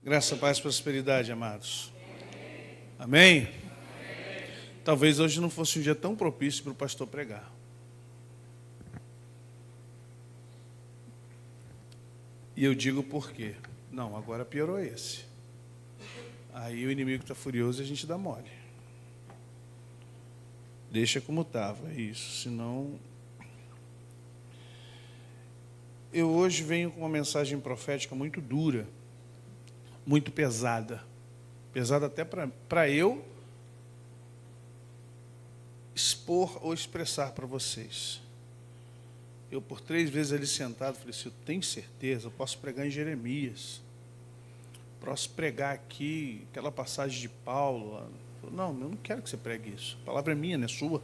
Graça, paz, prosperidade, amados. Amém? Talvez hoje não fosse um dia tão propício para o pastor pregar. E eu digo por quê. Não, agora piorou esse. Aí o inimigo está furioso e a gente dá mole. Deixa como estava, isso, senão... Eu hoje venho com uma mensagem profética muito dura, muito pesada. Pesada até para eu expor ou expressar para vocês. Eu, por 3 vezes ali sentado, falei assim, eu tenho certeza, eu posso pregar em Jeremias. Posso pregar aqui aquela passagem de Paulo. Não, eu não quero que você pregue isso. A palavra é minha, não é sua.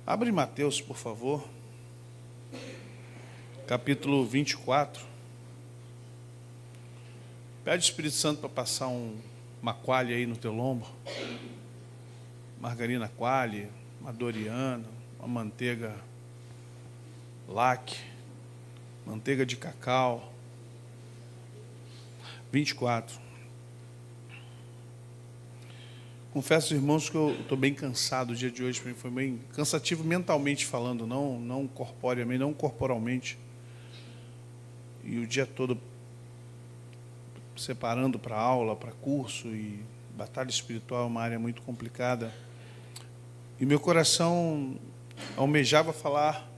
Abre Mateus, por favor. Capítulo 24. Pede o Espírito Santo para passar uma coalha aí no teu lombo. Margarina coalha, uma Doriana, uma manteiga lac, manteiga de cacau. 24. Confesso, irmãos, que eu estou bem cansado. O dia de hoje para mim foi bem cansativo mentalmente falando, não corporeamente, não corporalmente. E o dia todo separando para aula, para curso, e batalha espiritual é uma área muito complicada. E meu coração almejava falar,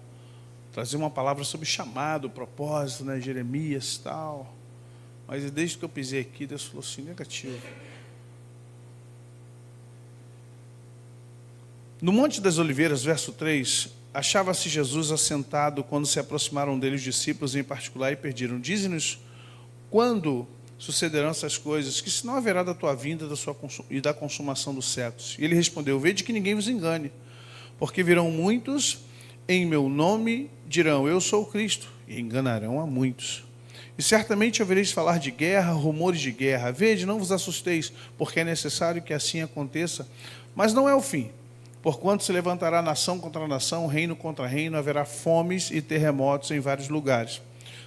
trazer uma palavra sobre chamado, propósito, né, Jeremias e tal. Mas desde que eu pisei aqui, Deus falou assim, negativo. No Monte das Oliveiras, verso 3, achava-se Jesus assentado quando se aproximaram dele os discípulos em particular e pediram, dize-nos quando sucederão essas coisas, que senão haverá da tua vinda e da consumação dos séculos. E ele respondeu, vede que ninguém vos engane, porque virão muitos em meu nome, dirão, eu sou o Cristo, e enganarão a muitos. E certamente ouvireis falar de guerra, rumores de guerra. Vede, não vos assusteis, porque é necessário que assim aconteça, mas não é o fim. Porquanto se levantará nação contra nação, reino contra reino, haverá fomes e terremotos em vários lugares.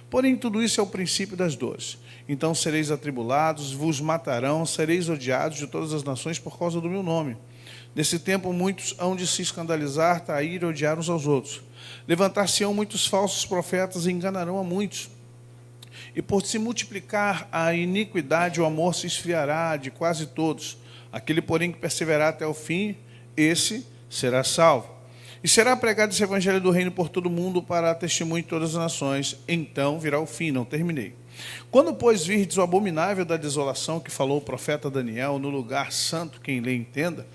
Porém, tudo isso é o princípio das dores. Então sereis atribulados, vos matarão, sereis odiados de todas as nações por causa do meu nome. Nesse tempo, muitos hão de se escandalizar, trair e odiar uns aos outros. Levantar-se-ão muitos falsos profetas e enganarão a muitos. E por se multiplicar a iniquidade, o amor se esfriará de quase todos. Aquele, porém, que perseverar até o fim, esse será salvo. E será pregado esse evangelho do reino por todo o mundo para testemunho de todas as nações. Então virá o fim, não terminei. Quando, pois, virdes o abominável da desolação que falou o profeta Daniel, no lugar santo, quem lê entenda,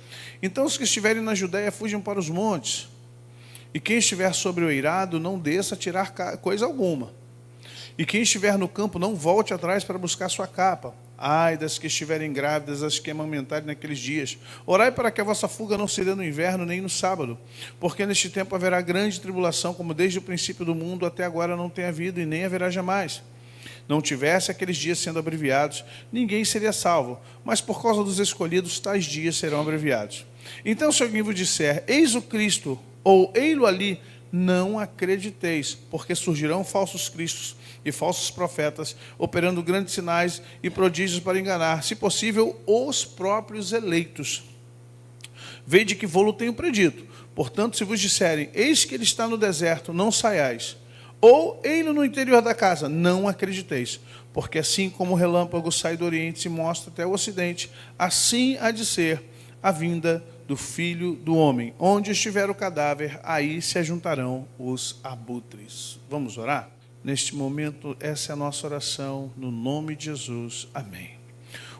então os que estiverem na Judéia fujam para os montes. E quem estiver sobre o eirado, não desça a tirar coisa alguma. E quem estiver no campo, não volte atrás para buscar sua capa. Ai das que estiverem grávidas, as que amamentarem naqueles dias. Orai para que a vossa fuga não se dê no inverno nem no sábado, porque neste tempo haverá grande tribulação, como desde o princípio do mundo até agora não tem havido e nem haverá jamais. Não tivesse aqueles dias sendo abreviados, ninguém seria salvo, mas por causa dos escolhidos, tais dias serão abreviados. Então, se alguém vos disser, eis o Cristo, ou ei-lo ali, não acrediteis, porque surgirão falsos cristos e falsos profetas, operando grandes sinais e prodígios para enganar, se possível, os próprios eleitos. Vede que vou-lo tenho predito. Portanto, se vos disserem, eis que ele está no deserto, não saiais. Ou, ei-lo no interior da casa, não acrediteis. Porque assim como o relâmpago sai do oriente e se mostra até o ocidente, assim há de ser a vinda do Filho do Homem. Onde estiver o cadáver, aí se ajuntarão os abutres. Vamos orar? Neste momento, essa é a nossa oração, no nome de Jesus. Amém.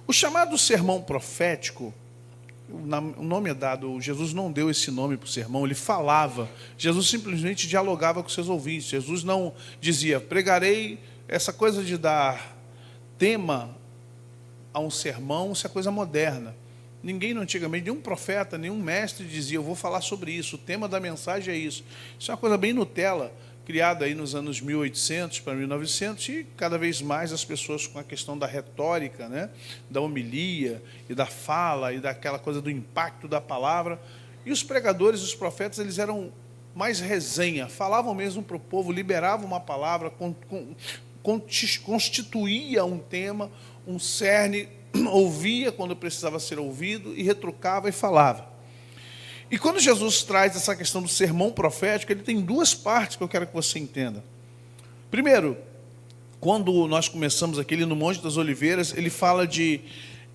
O chamado sermão profético, o nome é dado, Jesus não deu esse nome para o sermão, ele falava. Jesus simplesmente dialogava com seus ouvintes. Jesus não dizia, pregarei, essa coisa de dar tema a um sermão, isso é coisa moderna. Ninguém antigamente, nenhum profeta, nenhum mestre dizia, eu vou falar sobre isso, o tema da mensagem é isso. Isso é uma coisa bem Nutella, criada aí nos anos 1800 para 1900, e cada vez mais as pessoas com a questão da retórica, né, da homilia e da fala e daquela coisa do impacto da palavra. E os pregadores, os profetas, eles eram mais resenha, falavam mesmo para o povo, liberavam uma palavra, constituía um tema, um cerne, ouvia quando precisava ser ouvido e retrucava e falava. E quando Jesus traz essa questão do sermão profético, ele tem duas partes que eu quero que você entenda. Primeiro, quando nós começamos aqui no Monte das Oliveiras, ele fala de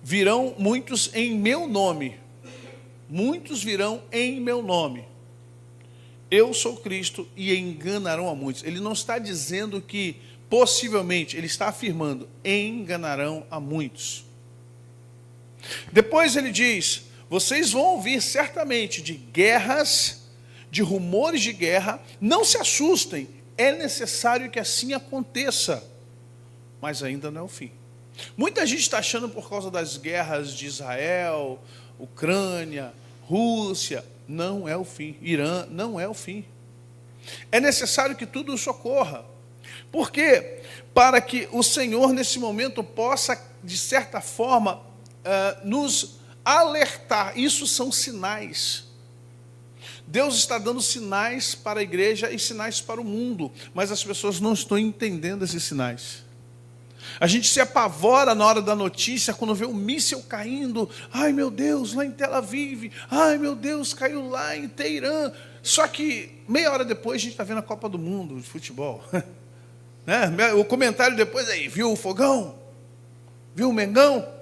virão muitos em meu nome. Muitos virão em meu nome. Eu sou Cristo e enganarão a muitos. Ele não está dizendo que possivelmente, ele está afirmando, enganarão a muitos. Depois ele diz, vocês vão ouvir certamente de guerras, de rumores de guerra, não se assustem, é necessário que assim aconteça, mas ainda não é o fim. Muita gente está achando por causa das guerras de Israel, Ucrânia, Rússia, não é o fim. Irã, não é o fim. É necessário que tudo isso ocorra. Por quê? Para que o Senhor, nesse momento, possa, de certa forma, nos alertar. Isso são sinais. Deus está dando sinais para a igreja e sinais para o mundo, mas as pessoas não estão entendendo esses sinais. A gente se apavora na hora da notícia, quando vê um míssil caindo. Ai, meu Deus, lá em Tel Aviv. Ai, meu Deus, caiu lá em Teherã. Só que, meia hora depois, a gente está vendo a Copa do Mundo de futebol. Né? O comentário depois aí, viu o fogão? Viu o Mengão?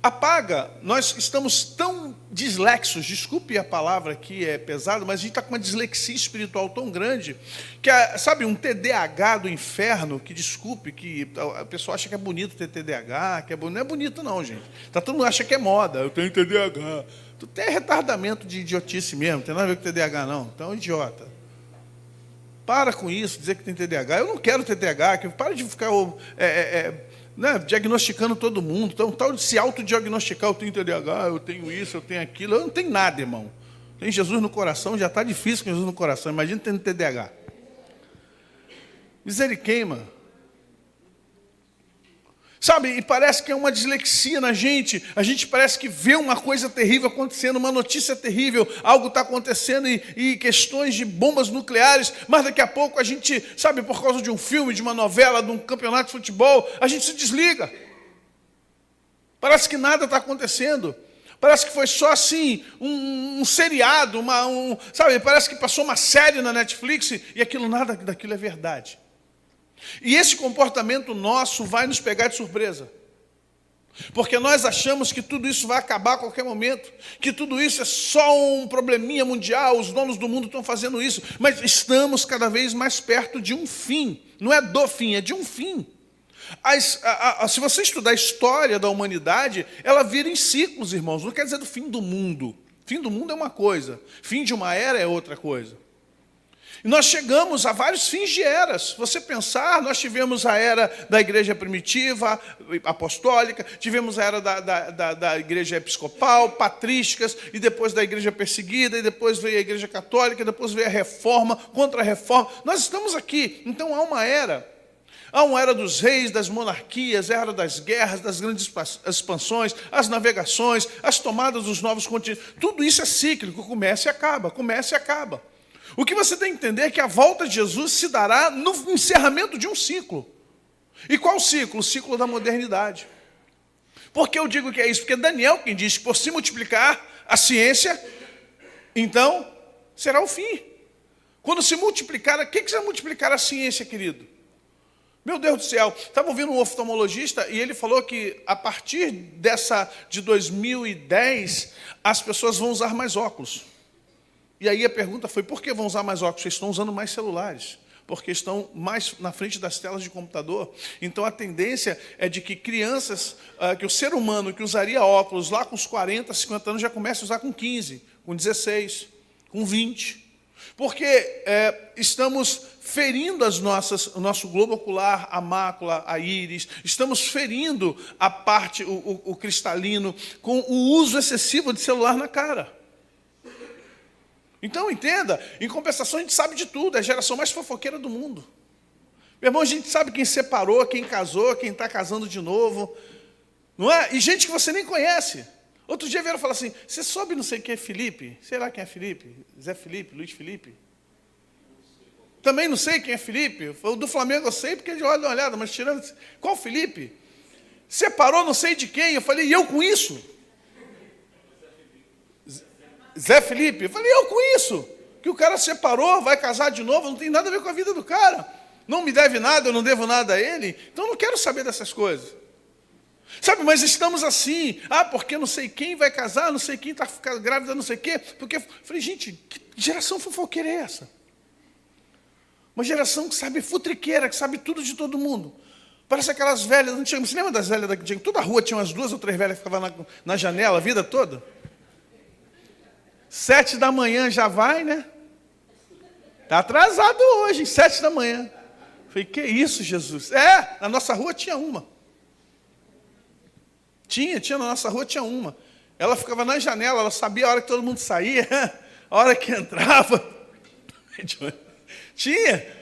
Apaga, nós estamos tão dislexos, desculpe a palavra aqui, é pesado, mas a gente está com uma dislexia espiritual tão grande, que, sabe, um TDAH do inferno, que desculpe, que a pessoa acha que é bonito ter TDAH, que é bonito. Não é bonito não, gente. Todo mundo acha que é moda, eu tenho TDAH. Tu tem retardamento de idiotice mesmo, não tem nada a ver com TDAH não, então é idiota. Para com isso, dizer que tem TDAH. Eu não quero TDAH, para de ficar... né, diagnosticando todo mundo, então tal de se autodiagnosticar, eu tenho TDAH, eu tenho isso, eu tenho aquilo, eu não tenho nada, irmão. Tem Jesus no coração, já está difícil com Jesus no coração, imagina tendo TDAH. Misericórdia. Sabe, e parece que é uma dislexia na gente, a gente parece que vê uma coisa terrível acontecendo, uma notícia terrível, algo está acontecendo e questões de bombas nucleares, mas daqui a pouco a gente, sabe, por causa de um filme, de uma novela, de um campeonato de futebol, a gente se desliga. Parece que nada está acontecendo, parece que foi só assim, um seriado, sabe, parece que passou uma série na Netflix e aquilo, nada daquilo é verdade. E esse comportamento nosso vai nos pegar de surpresa. Porque nós achamos que tudo isso vai acabar a qualquer momento, que tudo isso é só um probleminha mundial, os donos do mundo estão fazendo isso, mas estamos cada vez mais perto de um fim. Não é do fim, é de um fim. Se você estudar a história da humanidade, ela vira em ciclos, irmãos. Não quer dizer do fim do mundo. Fim do mundo é uma coisa, fim de uma era é outra coisa. E nós chegamos a vários fins de eras. Se você pensar, nós tivemos a era da igreja primitiva, apostólica, tivemos a era da igreja episcopal, patrísticas, e depois da igreja perseguida, e depois veio a igreja católica, e depois veio a reforma, contra-reforma. Nós estamos aqui. Então há uma era. Há uma era dos reis, das monarquias, a era das guerras, das grandes expansões, as navegações, as tomadas dos novos continentes. Tudo isso é cíclico, começa e acaba, começa e acaba. O que você tem que entender é que a volta de Jesus se dará no encerramento de um ciclo. E qual ciclo? O ciclo da modernidade. Por que eu digo que é isso? Porque Daniel quem diz que por se multiplicar a ciência, então será o fim. Quando se multiplicar, o que vai multiplicar a ciência, querido? Meu Deus do céu, estava ouvindo um oftalmologista e ele falou que a partir de 2010, as pessoas vão usar mais óculos. E aí a pergunta foi, por que vão usar mais óculos? Eles estão usando mais celulares, porque estão mais na frente das telas de computador. Então a tendência é de que crianças, que o ser humano que usaria óculos lá com os 40, 50 anos, já comece a usar com 15, com 16, com 20. Porque estamos ferindo o nosso globo ocular, a mácula, a íris, estamos ferindo a parte, o cristalino, com o uso excessivo de celular na cara. Então, entenda, em compensação a gente sabe de tudo, é a geração mais fofoqueira do mundo. Meu irmão, a gente sabe quem separou, quem casou, quem está casando de novo, não é? E gente que você nem conhece. Outro dia vieram falar assim, você soube não sei quem é Felipe? Sei lá quem é Felipe, Zé Felipe, Luiz Felipe. Também não sei quem é Felipe. O do Flamengo eu sei porque ele olha uma olhada, mas tirando... Qual Felipe? Separou não sei de quem. Eu falei, e eu com isso? Zé Felipe. Eu falei, eu com isso? Que o cara separou, vai casar de novo, não tem nada a ver com a vida do cara. Não me deve nada, eu não devo nada a ele. Então eu não quero saber dessas coisas. Sabe, mas estamos assim. Porque não sei quem vai casar, não sei quem está grávida, não sei o quê. Porque eu falei, gente, que geração fofoqueira é essa? Uma geração que sabe futriqueira, que sabe tudo de todo mundo. Parece aquelas velhas, não tinha, você lembra das velhas daqui? Toda a rua tinha umas 2 ou 3 velhas que ficavam na janela a vida toda. 7 da manhã já vai, né? Está atrasado hoje, 7 da manhã. Falei, que isso, Jesus? Na nossa rua tinha uma. Tinha, na nossa rua tinha uma. Ela ficava na janela, ela sabia a hora que todo mundo saía, a hora que entrava. Tinha.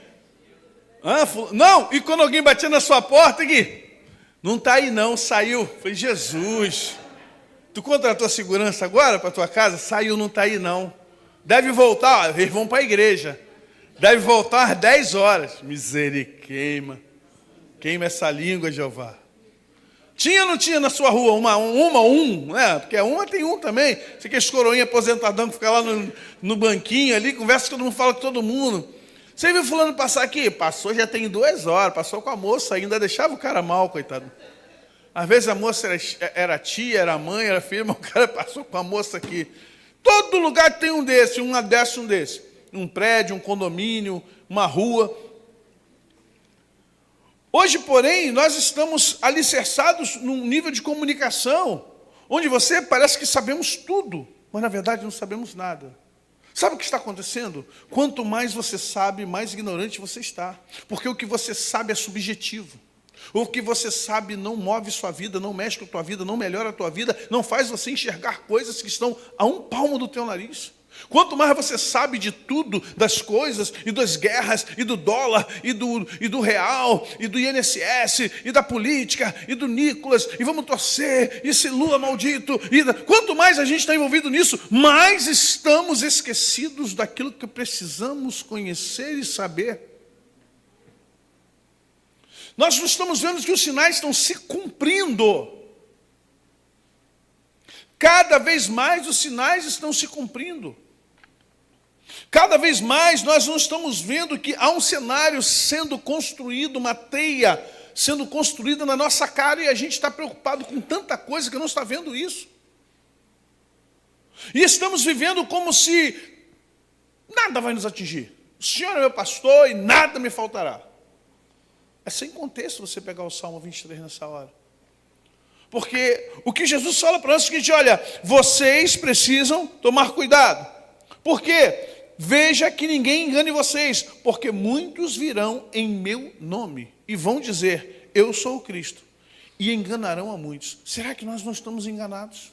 Não, e quando alguém batia na sua porta, aqui, não está aí não, saiu. Falei, Jesus, tu contratou a segurança agora para tua casa? Saiu, não está aí não. Deve voltar, eles vão para a igreja. Deve voltar às 10 horas. Misericórdia. Queima essa língua, Jeová. Tinha ou não tinha na sua rua um, né? Porque uma tem um também. Você que é esse coroinha aposentadão que fica lá no banquinho ali, conversa com todo mundo, fala com todo mundo. Você viu fulano passar aqui? Passou já tem 2 horas, passou com a moça ainda, deixava o cara mal, coitado. Às vezes a moça era tia, era mãe, era filha, mas o cara passou com a moça aqui. Todo lugar tem um desse. Um prédio, um condomínio, uma rua. Hoje, porém, nós estamos alicerçados num nível de comunicação onde você parece que sabemos tudo, mas na verdade não sabemos nada. Sabe o que está acontecendo? Quanto mais você sabe, mais ignorante você está. Porque o que você sabe é subjetivo. O que você sabe não move sua vida, não mexe com a tua vida, não melhora a tua vida, não faz você enxergar coisas que estão a um palmo do teu nariz. Quanto mais você sabe de tudo, das coisas, e das guerras, e do dólar, e do real, e do INSS, e da política, e do Nicolas, e vamos torcer, e esse Lula maldito. Quanto mais a gente está envolvido nisso, mais estamos esquecidos daquilo que precisamos conhecer e saber. Nós não estamos vendo que os sinais estão se cumprindo. Cada vez mais os sinais estão se cumprindo. Cada vez mais nós não estamos vendo que há um cenário sendo construído, uma teia sendo construída na nossa cara, e a gente está preocupado com tanta coisa que não está vendo isso. E estamos vivendo como se nada vai nos atingir. O Senhor é meu pastor e nada me faltará. É sem contexto você pegar o Salmo 23 nessa hora. Porque o que Jesus fala para nós é o seguinte, olha, vocês precisam tomar cuidado. Por quê? Veja que ninguém engane vocês, porque muitos virão em meu nome e vão dizer, eu sou o Cristo, e enganarão a muitos. Será que nós não estamos enganados?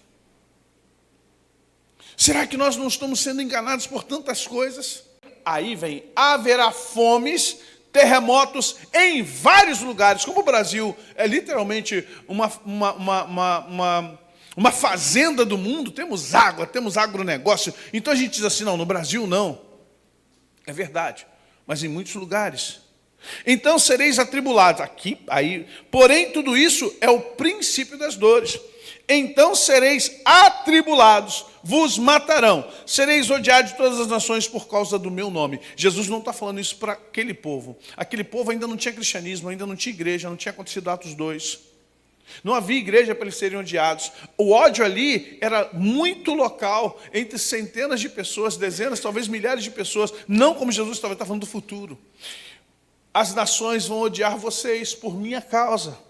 Será que nós não estamos sendo enganados por tantas coisas? Aí vem, haverá fomes, terremotos em vários lugares, como o Brasil é literalmente uma fazenda do mundo, temos água, temos agronegócio, então a gente diz assim, não, no Brasil não, é verdade, mas em muitos lugares. Então sereis atribulados, aqui, aí, porém tudo isso é o princípio das dores. Então sereis atribulados, vos matarão, sereis odiados de todas as nações por causa do meu nome. Jesus não está falando isso para aquele povo. Aquele povo ainda não tinha cristianismo, ainda não tinha igreja, não tinha acontecido Atos 2. Não havia igreja para eles serem odiados. O ódio ali era muito local, entre centenas de pessoas, dezenas, talvez milhares de pessoas. Não como Jesus estava falando do futuro. As nações vão odiar vocês por minha causa.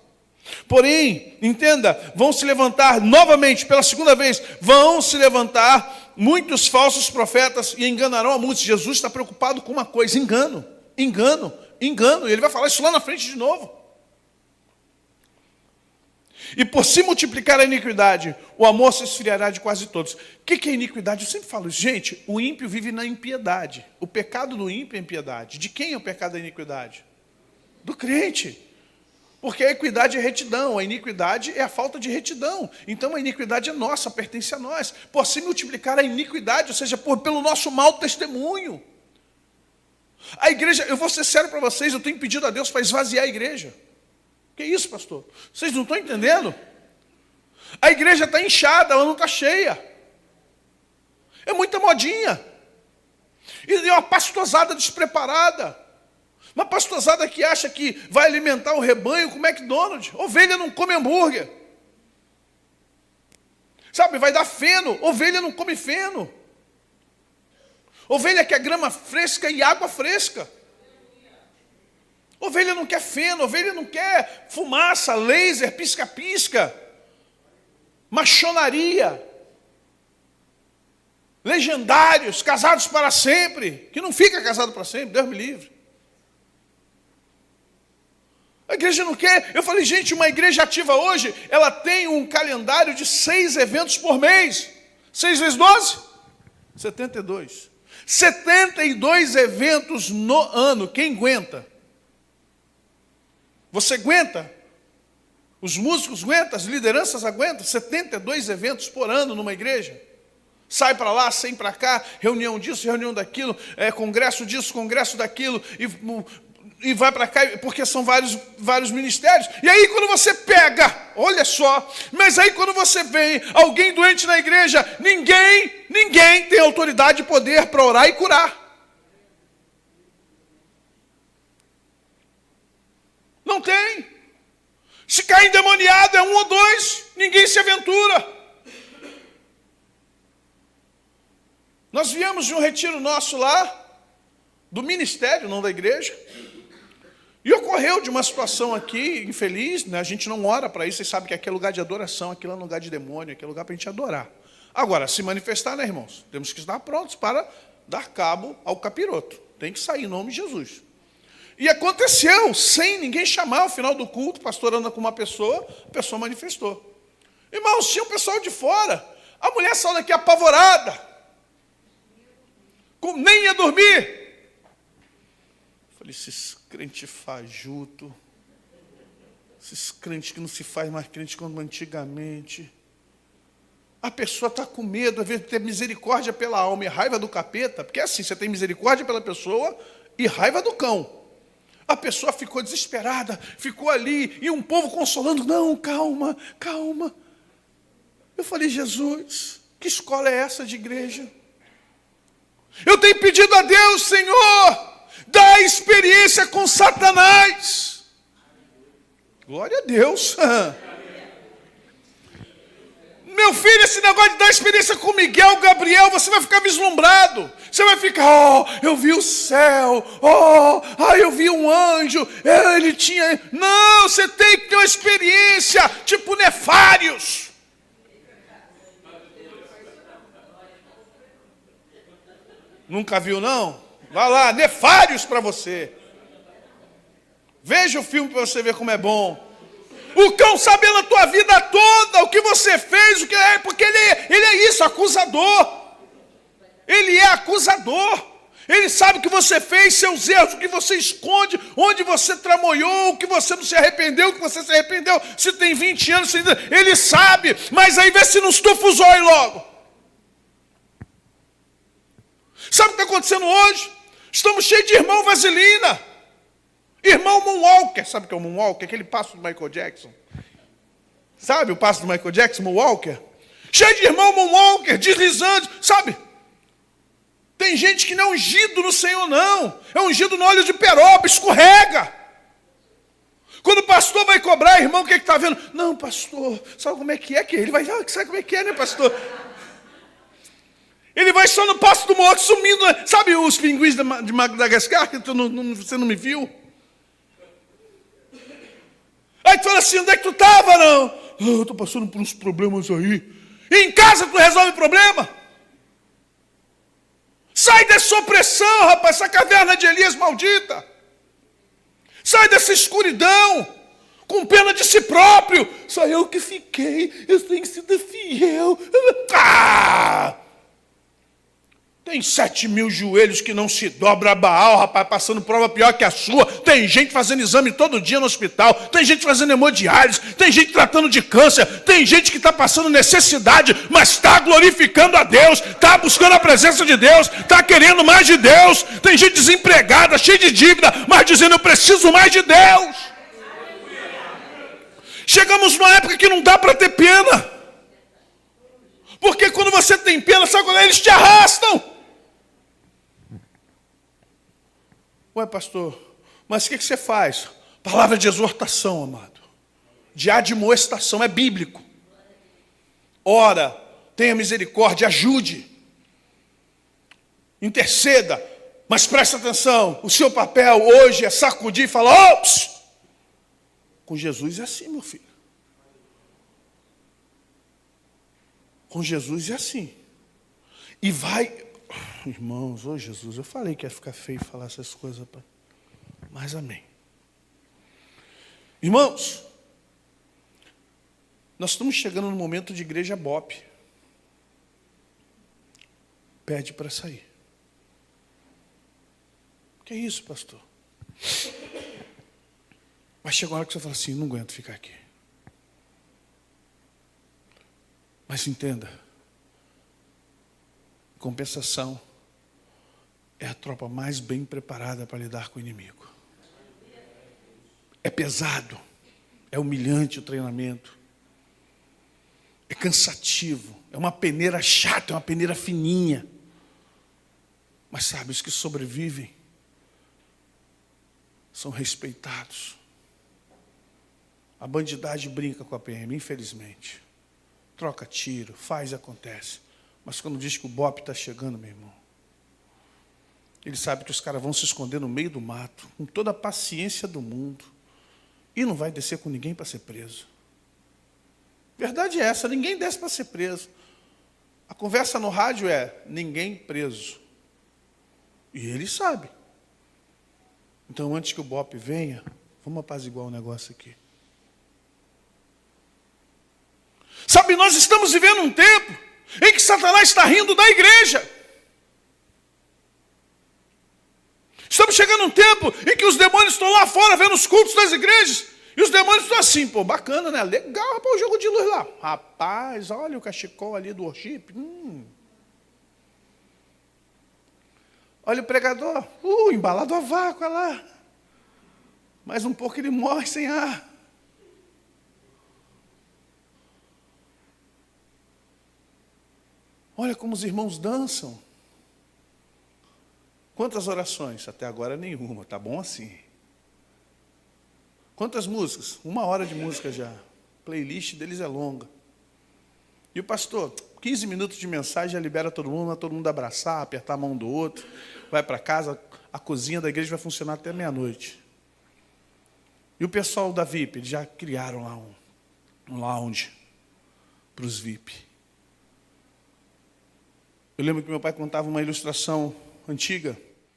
Porém, entenda, vão se levantar novamente, pela segunda vez, vão se levantar muitos falsos profetas e enganarão a muitos. Jesus está preocupado com uma coisa, engano. E ele vai falar isso lá na frente de novo. E por se multiplicar a iniquidade, o amor se esfriará de quase todos. O que é iniquidade? Eu sempre falo isso. Gente, o ímpio vive na impiedade. O pecado do ímpio é impiedade. De quem é o pecado da iniquidade? Do crente. Porque a equidade é retidão, a iniquidade é a falta de retidão. Então a iniquidade é nossa, pertence a nós. Por se multiplicar a iniquidade, ou seja, pelo nosso mau testemunho. A igreja, eu vou ser sério para vocês, eu tenho pedido a Deus para esvaziar a igreja. Que isso, pastor? Vocês não estão entendendo? A igreja está inchada, ela não está cheia. É muita modinha. E é uma pastosada despreparada. Uma pastosada que acha que vai alimentar o rebanho com McDonald's. Ovelha não come hambúrguer. Sabe, vai dar feno. Ovelha não come feno. Ovelha quer grama fresca e água fresca. Ovelha não quer feno, ovelha não quer fumaça, laser, pisca-pisca, machonaria. Legendários, casados para sempre, que não fica casado para sempre, Deus me livre. A igreja não quer. Eu falei, gente, uma igreja ativa hoje, ela tem um calendário de 6 eventos por mês. 6 vezes 12? 72. 72 eventos no ano. Quem aguenta? Você aguenta? Os músicos aguentam? As lideranças aguentam? 72 eventos por ano numa igreja? Sai para lá, sai para cá, reunião disso, reunião daquilo, congresso disso, congresso daquilo, e vai para cá, porque são vários ministérios. E aí quando você pega, olha só, mas aí quando você vem, alguém doente na igreja, ninguém tem autoridade e poder para orar e curar. Não tem. Se cair endemoniado é 1 ou 2, ninguém se aventura. Nós viemos de um retiro nosso lá, do ministério, não da igreja, e ocorreu de uma situação aqui, infeliz, né? A gente não ora para isso, vocês sabem que aqui é lugar de adoração, aquilo é lugar de demônio, aqui é lugar para a gente adorar. Agora, se manifestar, né, irmãos? Temos que estar prontos para dar cabo ao capiroto. Tem que sair em nome de Jesus. E aconteceu, sem ninguém chamar, ao final do culto, o pastor anda com uma pessoa, a pessoa manifestou. Irmãos, tinha um pessoal de fora, a mulher saiu daqui apavorada, nem ia dormir. Falei, esses crentes fajuto, esses crentes que não se faz mais crente como antigamente. A pessoa está com medo, às vezes, de ter misericórdia pela alma e raiva do capeta, porque é assim, você tem misericórdia pela pessoa e raiva do cão. A pessoa ficou desesperada, ficou ali, e um povo consolando, não, calma, calma. Eu falei, Jesus, que escola é essa de igreja? Eu tenho pedido a Deus, Senhor, dá experiência com Satanás. Glória a Deus. Meu filho, esse negócio de dar experiência com Miguel, Gabriel, você vai ficar vislumbrado. Você vai ficar, eu vi o céu, eu vi um anjo, ele tinha... Não, você tem que ter uma experiência, tipo Nefários. Nunca viu, não? Vai lá, Nefários para você. Veja o filme para você ver como é bom. O cão sabendo a tua vida toda, o que você fez, o que é, porque ele é isso, acusador. Ele é acusador. Ele sabe o que você fez, seus erros, o que você esconde, onde você tramoiou, o que você não se arrependeu, o que você se arrependeu, se tem 20 anos, ele sabe, mas aí vê se não estufa os olhos logo. Sabe o que está acontecendo hoje? Estamos cheios de irmão vaselina. Irmão Moonwalker. Sabe o que é o Moonwalker? Aquele passo do Michael Jackson. Sabe o passo do Michael Jackson, Moonwalker? Cheio de irmão Moonwalker, deslizando. Sabe? Tem gente que não é ungido no Senhor, não. É ungido no óleo de peroba, escorrega. Quando o pastor vai cobrar, irmão, o que está vendo? Não, pastor, sabe como é que é? Que ele vai, sabe como é que é, né, pastor? Ele vai só no passo do morto, sumindo. Sabe os pinguins de Madagascar, que você não me viu? Aí tu fala assim, onde é que tu estava, não? Eu estou passando por uns problemas aí. E em casa tu resolve problema? Sai dessa opressão, rapaz, essa caverna de Elias maldita. Sai dessa escuridão, com pena de si próprio. Só eu que fiquei, eu tenho sido fiel. Tem 7.000 joelhos que não se dobra a Baal, rapaz, passando prova pior que a sua. Tem gente fazendo exame todo dia no hospital. Tem gente fazendo hemodiálise. Tem gente tratando de câncer. Tem gente que está passando necessidade, mas está glorificando a Deus. Está buscando a presença de Deus. Está querendo mais de Deus. Tem gente desempregada, cheia de dívida, mas dizendo, eu preciso mais de Deus. Chegamos numa época que não dá para ter pena. Porque quando você tem pena, sabe quando eles te arrastam? Ué, pastor, mas o que você faz? Palavra de exortação, amado. De admoestação, é bíblico. Ora, tenha misericórdia, ajude. Interceda. Mas presta atenção, o seu papel hoje é sacudir e falar, ops! Com Jesus é assim, meu filho. Com Jesus é assim. E vai... Irmãos, ô Jesus, eu falei que ia ficar feio falar essas coisas, mas amém. Irmãos, nós estamos chegando no momento de igreja bope. Pede para sair. Que é isso, pastor? Vai chegar uma hora que você fala assim, não aguento ficar aqui. Mas entenda, compensação é a tropa mais bem preparada para lidar com o inimigo. É pesado, é humilhante o treinamento, é cansativo, é uma peneira chata, é uma peneira fininha. Mas sabe, os que sobrevivem são respeitados. A bandidagem brinca com a PM, infelizmente. Troca tiro, faz e acontece. Mas quando diz que o BOPE está chegando, meu irmão, ele sabe que os caras vão se esconder no meio do mato, com toda a paciência do mundo, e não vai descer com ninguém para ser preso. Verdade é essa, ninguém desce para ser preso. A conversa no rádio é, ninguém preso. E ele sabe. Então, antes que o BOPE venha, vamos apaziguar o negócio aqui. Sabe, nós estamos vivendo um tempo em que Satanás está rindo da igreja. Estamos chegando a um tempo em que os demônios estão lá fora vendo os cultos das igrejas. E os demônios estão assim, pô, bacana, né? Legal, rapaz, o jogo de luz lá. Rapaz, olha o cachecol ali do worship. Olha o pregador. Embalado a vácuo, olha lá. Mais um pouco ele morre sem ar. Olha como os irmãos dançam. Quantas orações? Até agora nenhuma, tá bom assim. Quantas músicas? 1 hora de música já. A playlist deles é longa. E o pastor, 15 minutos de mensagem, já libera todo mundo abraçar, apertar a mão do outro, vai para casa, a cozinha da igreja vai funcionar até meia-noite. E o pessoal da VIP, eles já criaram lá um lounge para os VIP. Eu lembro que meu pai contava uma ilustração antiga.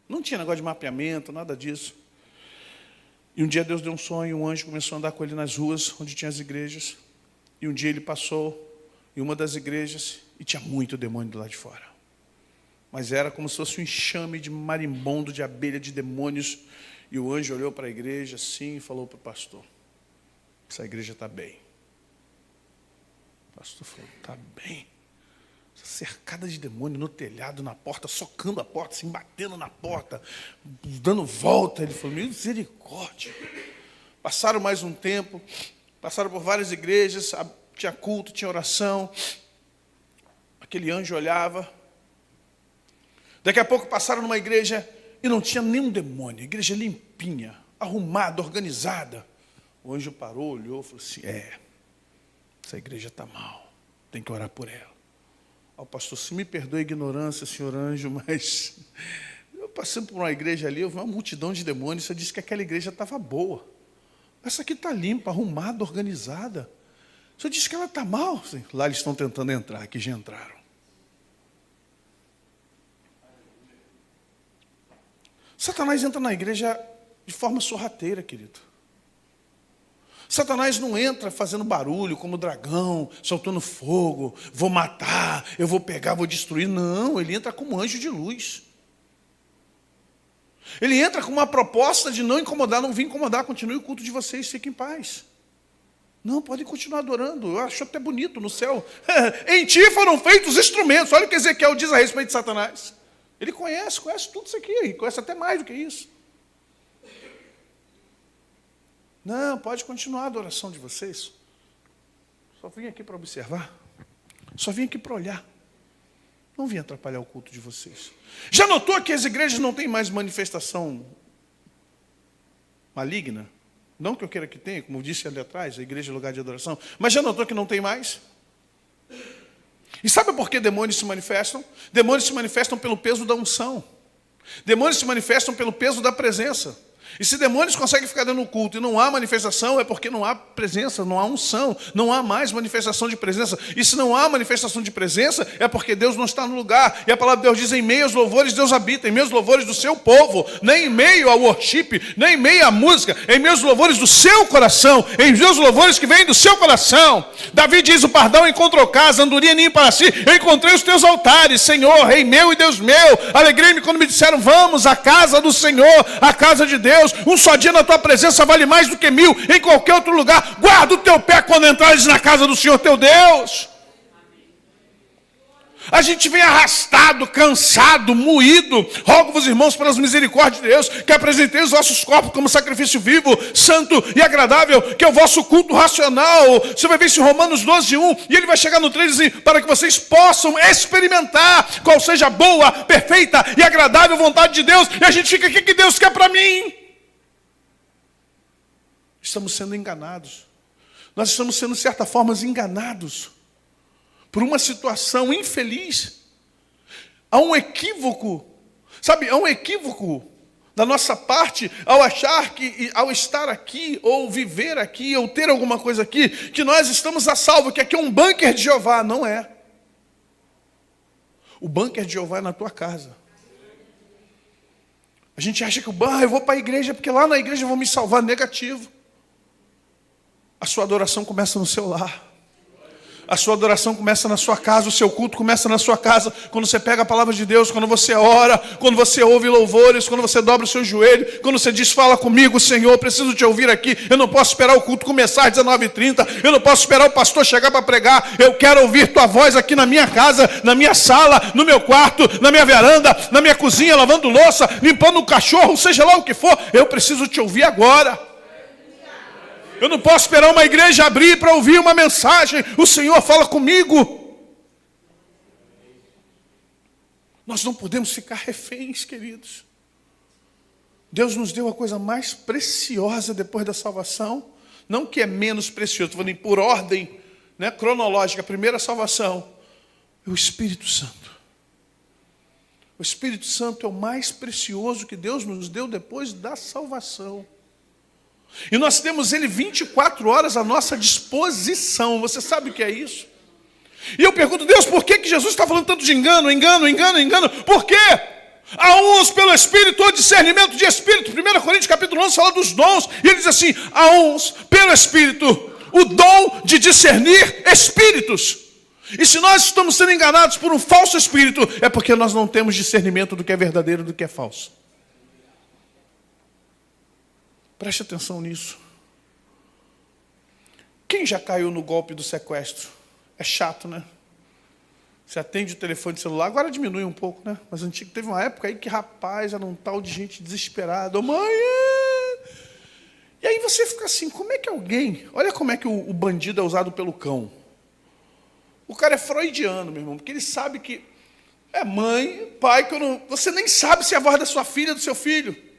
Não tinha negócio de mapeamento, nada disso. E um dia Deus deu um sonho, um anjo começou a andar com ele nas ruas, onde tinha as igrejas. E um dia ele passou em uma das igrejas e tinha muito demônio do lado de fora. Mas era como se fosse um enxame de marimbondo, de abelha, de demônios. E o anjo olhou para a igreja assim e falou para o pastor, essa igreja está bem. O pastor falou, está bem. Cercada de demônio no telhado, na porta, socando a porta, assim, batendo na porta, dando volta. Ele falou, misericórdia. Passaram mais um tempo, passaram por várias igrejas, tinha culto, tinha oração. Aquele anjo olhava. Daqui a pouco passaram numa igreja e não tinha nenhum demônio, igreja limpinha, arrumada, organizada. O anjo parou, olhou e falou assim, essa igreja está mal, tem que orar por ela. O pastor, se me perdoe a ignorância, senhor anjo, mas eu passei por uma igreja ali, eu vi uma multidão de demônios, você disse que aquela igreja estava boa. Essa aqui está limpa, arrumada, organizada. Você disse que ela está mal. Lá eles estão tentando entrar, aqui já entraram. Satanás entra na igreja de forma sorrateira, querido. Satanás não entra fazendo barulho como dragão, soltando fogo, vou matar, eu vou pegar, vou destruir. Não, ele entra como anjo de luz. Ele entra com uma proposta de não incomodar, não vir incomodar, continue o culto de vocês, fiquem em paz. Não, podem continuar adorando, eu acho até bonito no céu. Em ti foram feitos instrumentos. Olha o que Ezequiel diz a respeito de Satanás. Ele conhece tudo isso aqui, conhece até mais do que isso. Não, pode continuar a adoração de vocês. Só vim aqui para observar. Só vim aqui para olhar. Não vim atrapalhar o culto de vocês. Já notou que as igrejas não têm mais manifestação maligna? Não que eu queira que tenha, como eu disse ali atrás, a igreja é lugar de adoração. Mas já notou que não tem mais? E sabe por que demônios se manifestam? Demônios se manifestam pelo peso da unção. Demônios se manifestam pelo peso da presença. E se demônios conseguem ficar dentro do culto e não há manifestação, é porque não há presença, não há unção, não há mais manifestação de presença. E se não há manifestação de presença, é porque Deus não está no lugar. E a palavra de Deus diz, em meio aos louvores Deus habita, em meio aos louvores do seu povo, nem em meio ao worship, nem em meio à música, em meio aos louvores do seu coração, em meio aos louvores que vêm do seu coração. Davi diz, o pardal encontrou casa, andorinha ninho para si, eu encontrei os teus altares, Senhor, Rei meu e Deus meu. Alegrei-me quando me disseram, vamos à casa do Senhor, à casa de Deus. Um só dia na tua presença vale mais do que 1000 em qualquer outro lugar. Guarda o teu pé quando entrares na casa do Senhor teu Deus. A gente vem arrastado, cansado, moído. Rogo-vos, irmãos, pelas misericórdias de Deus, que apresenteis os vossos corpos como sacrifício vivo, santo e agradável, que é o vosso culto racional. Você vai ver isso em Romanos 12:1, e ele vai chegar no 3 assim, para que vocês possam experimentar qual seja a boa, perfeita e agradável vontade de Deus. E a gente fica, o que Deus quer para mim? Estamos sendo enganados. Nós estamos sendo, de certa forma, enganados por uma situação infeliz. Há um equívoco, sabe? Há um equívoco da nossa parte ao achar que, ao estar aqui, ou viver aqui, ou ter alguma coisa aqui, que nós estamos a salvo, que aqui é um bunker de Jeová. Não é. O bunker de Jeová é na tua casa. A gente acha que eu vou para a igreja, porque lá na igreja eu vou me salvar. Negativo. A sua adoração começa no seu lar. A sua adoração começa na sua casa, o seu culto começa na sua casa, quando você pega a palavra de Deus, quando você ora, quando você ouve louvores, quando você dobra o seu joelho, quando você diz, fala comigo, Senhor, preciso te ouvir aqui, eu não posso esperar o culto começar às 19h30, eu não posso esperar o pastor chegar para pregar, eu quero ouvir tua voz aqui na minha casa, na minha sala, no meu quarto, na minha varanda, na minha cozinha, lavando louça, limpando o cachorro, seja lá o que for, eu preciso te ouvir agora. Eu não posso esperar uma igreja abrir para ouvir uma mensagem. O Senhor fala comigo. Nós não podemos ficar reféns, queridos. Deus nos deu a coisa mais preciosa depois da salvação. Não que é menos precioso, estou falando por ordem, né, cronológica. A primeira salvação é o Espírito Santo. O Espírito Santo é o mais precioso que Deus nos deu depois da salvação. E nós temos ele 24 horas à nossa disposição. Você sabe o que é isso? E eu pergunto, Deus, por que Jesus está falando tanto de engano? Por quê? Há uns pelo Espírito, ou discernimento de Espírito. 1 Coríntios capítulo 11 fala dos dons. E ele diz assim, há uns pelo Espírito, o dom de discernir espíritos. E se nós estamos sendo enganados por um falso espírito, é porque nós não temos discernimento do que é verdadeiro e do que é falso. Preste atenção nisso. Quem já caiu no golpe do sequestro? É chato, né? Você atende o telefone de celular, agora diminui um pouco, né? Mas antigo teve uma época aí que, rapaz, era um tal de gente desesperada. Mãe! E aí você fica assim, como é que alguém... Olha como é que o bandido é usado pelo cão. O cara é freudiano, meu irmão, porque ele sabe que é mãe, pai, que eu não... Você nem sabe se é a voz da sua filha ou do seu filho.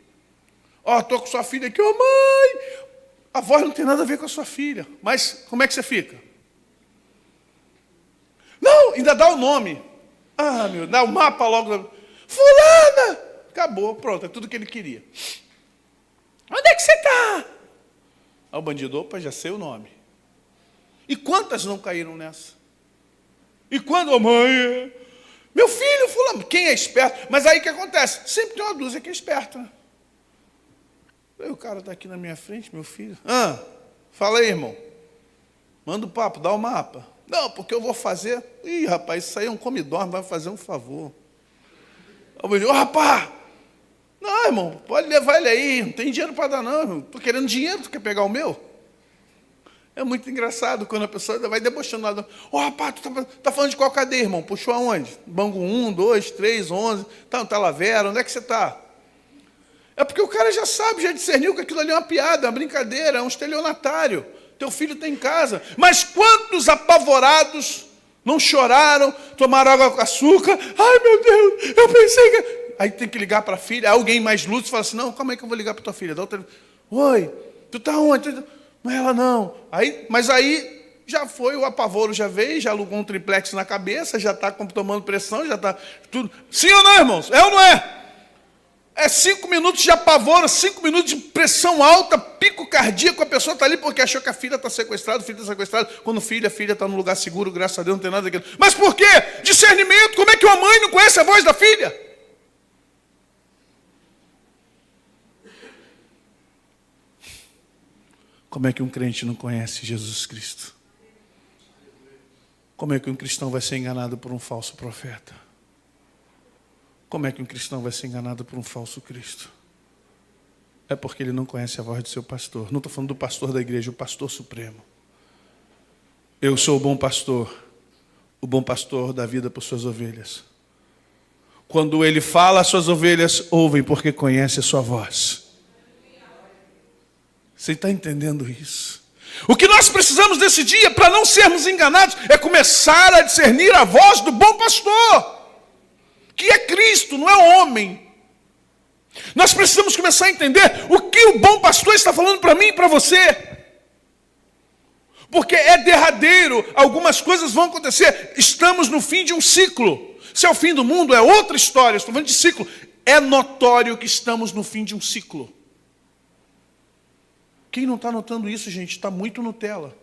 Estou com sua filha aqui, mãe. A voz não tem nada a ver com a sua filha. Mas como é que você fica? Não, ainda dá o nome. Meu, dá o mapa logo. Fulana! Acabou, pronto, é tudo que ele queria. Onde é que você está? O bandido, opa, já sei o nome. E quantas não caíram nessa? E quando, mãe, meu filho, fulano, quem é esperto? Mas aí o que acontece? Sempre tem uma dúzia que é esperta, né? O cara está aqui na minha frente, meu filho. Fala aí, irmão. Manda o papo, dá o mapa. Não, porque eu vou fazer. Ih, rapaz, isso aí é um come-dorme, vai fazer um favor. Eu vou dizer, ô rapaz! Não, irmão, pode levar ele aí, não tem dinheiro para dar não, irmão. Estou querendo dinheiro, tu quer pegar o meu? É muito engraçado quando a pessoa vai debochando lá. Ô rapaz, tu tá falando de qual cadeia, irmão? Puxou aonde? Bangu 1, 2, 3, 11, tá no Talavera, onde é que você está? É porque o cara já sabe, já discerniu que aquilo ali é uma piada, uma brincadeira, é um estelionatário. Teu filho está em casa. Mas quantos apavorados não choraram, tomaram água com açúcar? Ai, meu Deus, eu pensei que... Aí tem que ligar para a filha, alguém mais lúcido fala assim, não, calma aí que eu vou ligar para tua filha. Oi, tu está onde? Não é ela não. Mas aí já foi, o apavoro já veio, já alugou um triplex na cabeça, já está tomando pressão, já está tudo. Sim ou não, irmãos? É ou não é? É 5 minutos de apavoro, 5 minutos de pressão alta, pico cardíaco, a pessoa está ali porque achou que a filha está sequestrada, o filho está sequestrado, quando a filha está no lugar seguro, graças a Deus, não tem nada daquilo. Mas por quê? Discernimento, como é que uma mãe não conhece a voz da filha? Como é que um crente não conhece Jesus Cristo? Como é que um cristão vai ser enganado por um falso profeta? Como é que um cristão vai ser enganado por um falso Cristo? É porque ele não conhece a voz do seu pastor. Não estou falando do pastor da igreja, o pastor supremo. Eu sou o bom pastor dá vida por suas ovelhas. Quando ele fala, as suas ovelhas ouvem porque conhece a sua voz. Você está entendendo isso? O que nós precisamos desse dia, para não sermos enganados, é começar a discernir a voz do bom pastor, que é Cristo, não é o homem. Nós precisamos começar a entender o que o bom pastor está falando para mim e para você. Porque é derradeiro, algumas coisas vão acontecer. Estamos no fim de um ciclo. Se é o fim do mundo, é outra história. Estou falando de ciclo. É notório que estamos no fim de um ciclo. Quem não está notando isso, gente, está muito Nutella.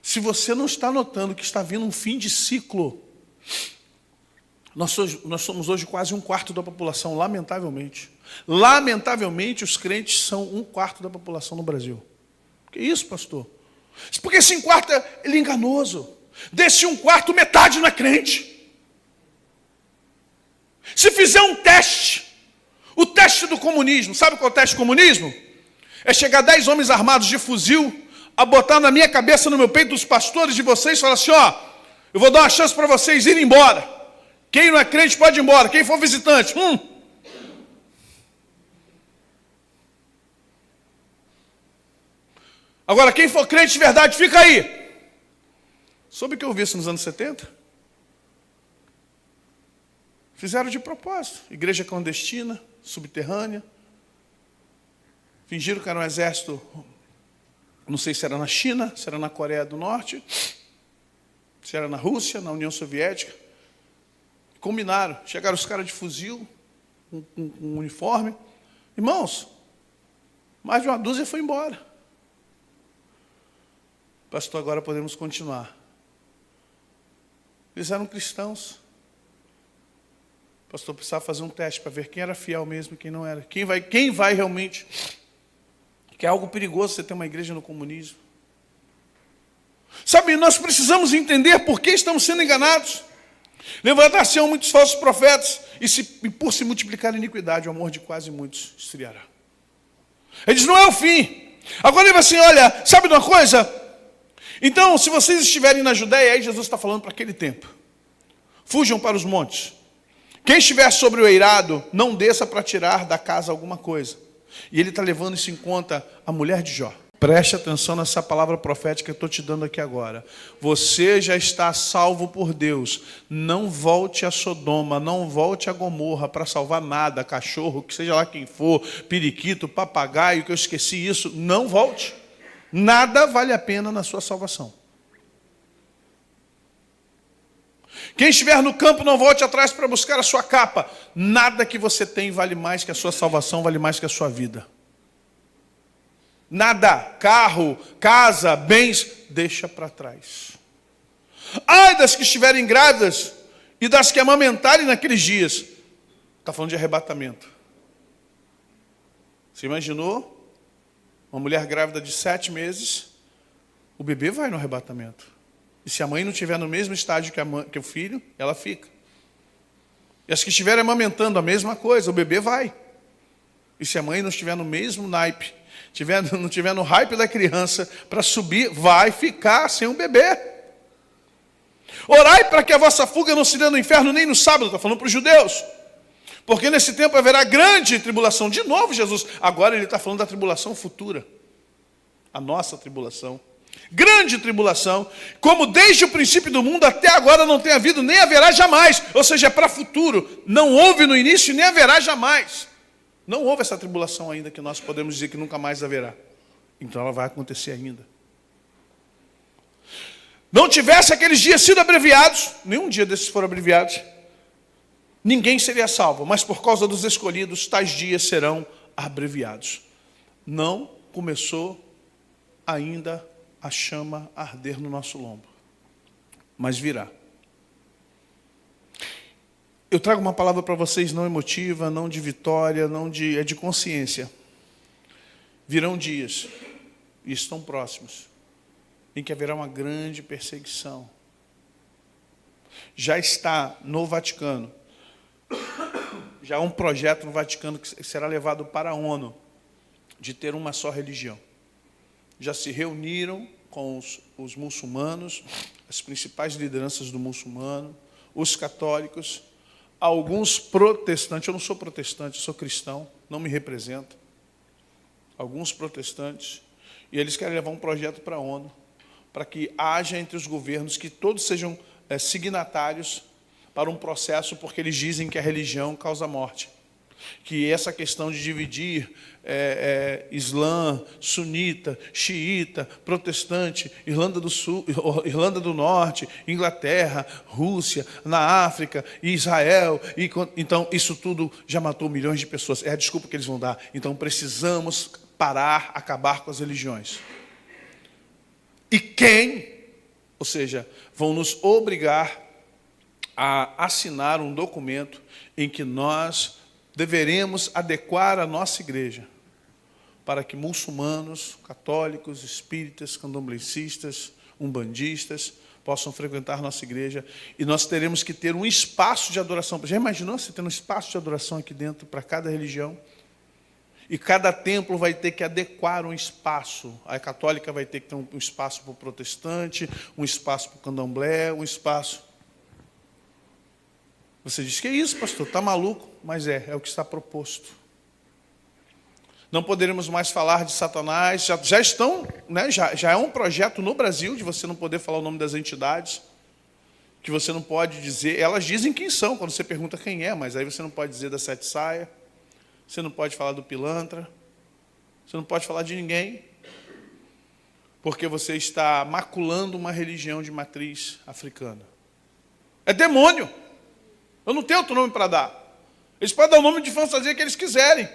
Se você não está notando que está vindo um fim de ciclo, nós somos hoje quase 1/4 da população, lamentavelmente. Lamentavelmente, os crentes são 1/4 da população no Brasil. Que isso, pastor? Porque esse 1/4 ele é enganoso. Desse 1/4, metade não é crente. Se fizer um teste, o teste do comunismo, sabe qual é o teste do comunismo? É chegar 10 homens armados de fuzil, a botar na minha cabeça, no meu peito, dos pastores de vocês, e falar assim, ó, eu vou dar uma chance para vocês irem embora. Quem não é crente pode ir embora, quem for visitante, Agora, quem for crente de verdade, fica aí. Soube o que eu vi isso nos anos 70? Fizeram de propósito. Igreja clandestina, subterrânea. Fingiram que era um exército, não sei se era na China, se era na Coreia do Norte, se era na Rússia, na União Soviética. Combinaram. Chegaram os caras de fuzil, com um uniforme. Irmãos, mais de uma dúzia foi embora. Pastor, agora podemos continuar. Eles eram cristãos. Pastor, precisava fazer um teste para ver quem era fiel mesmo e quem não era. Quem vai realmente... Que é algo perigoso você ter uma igreja no comunismo. Sabe, nós precisamos entender por que estamos sendo enganados. Levantar-se-ão muitos falsos profetas e por se multiplicar a iniquidade, o amor de quase muitos esfriará. Ele diz, não é o fim. Agora ele vai assim, olha, sabe de uma coisa? Então, se vocês estiverem na Judéia, aí Jesus está falando para aquele tempo. Fujam para os montes. Quem estiver sobre o eirado, não desça para tirar da casa alguma coisa. E ele está levando isso em conta a mulher de Jó. Preste atenção nessa palavra profética que eu estou te dando aqui agora. Você já está salvo por Deus. Não volte a Sodoma, não volte a Gomorra para salvar nada, cachorro, que seja lá quem for, periquito, papagaio, que eu esqueci isso. Não volte. Nada vale a pena na sua salvação. Quem estiver no campo, não volte atrás para buscar a sua capa. Nada que você tem vale mais que a sua salvação, vale mais que a sua vida. Nada, carro, casa, bens, deixa para trás. Ai das que estiverem grávidas e das que amamentarem naqueles dias. Está falando de arrebatamento. Você imaginou Uma mulher grávida de 7 meses, o bebê vai no arrebatamento. E se a mãe não estiver no mesmo estágio que o filho, ela fica. E as que estiverem amamentando, a mesma coisa, o bebê vai. E se a mãe não estiver no mesmo naipe, não estiver no hype da criança, para subir, vai ficar sem um bebê. Orai para que a vossa fuga não se dê no inferno nem no sábado, está falando para os judeus. Porque nesse tempo haverá grande tribulação. De novo, Jesus, agora ele está falando da tribulação futura. A nossa tribulação. Grande tribulação. Como desde o princípio do mundo até agora não tem havido, nem haverá jamais. Ou seja, é para futuro. Não houve no início, nem haverá jamais. Não houve essa tribulação ainda que nós podemos dizer que nunca mais haverá. Então ela vai acontecer ainda. Não tivesse aqueles dias sido abreviados, nenhum dia desses foram abreviados, ninguém seria salvo, mas por causa dos escolhidos, tais dias serão abreviados. Não começou ainda a chama a arder no nosso lombo, mas virá. Eu trago uma palavra para vocês não emotiva, não de vitória, é de consciência. Virão dias, e estão próximos, em que haverá uma grande perseguição. Já está no Vaticano, já há um projeto no Vaticano que será levado para a ONU, de ter uma só religião. Já se reuniram com os muçulmanos, as principais lideranças do muçulmano, os católicos, alguns protestantes. Eu não sou protestante, eu sou cristão, não me representa. Alguns protestantes, e eles querem levar um projeto para a ONU, para que haja entre os governos, que todos sejam signatários para um processo, porque eles dizem que a religião causa morte. Que essa questão de dividir Islã, sunita, xiita, protestante, Irlanda do Sul, Irlanda do Norte, Inglaterra, Rússia, na África, Israel, então isso tudo já matou milhões de pessoas. É a desculpa que eles vão dar. Então precisamos parar, acabar com as religiões. E ou seja, vão nos obrigar a assinar um documento em que nós deveremos adequar a nossa igreja para que muçulmanos, católicos, espíritas, candomblecistas, umbandistas possam frequentar nossa igreja, e nós teremos que ter um espaço de adoração. Já imaginou você ter um espaço de adoração aqui dentro para cada religião? E cada templo vai ter que adequar um espaço. A católica vai ter que ter um espaço para o protestante, um espaço para o candomblé, um espaço. Você diz, que é isso, pastor? Está maluco? Mas é o que está proposto. Não poderemos mais falar de Satanás. Já estão, né, já é um projeto no Brasil de você não poder falar o nome das entidades, que você não pode dizer. Elas dizem quem são, quando você pergunta quem é, mas aí você não pode dizer da Sete Saia. Você não pode falar do pilantra, você não pode falar de ninguém, porque você está maculando uma religião de matriz africana. É demônio. Eu não tenho outro nome para dar. Eles podem dar o nome de fantasia que eles quiserem.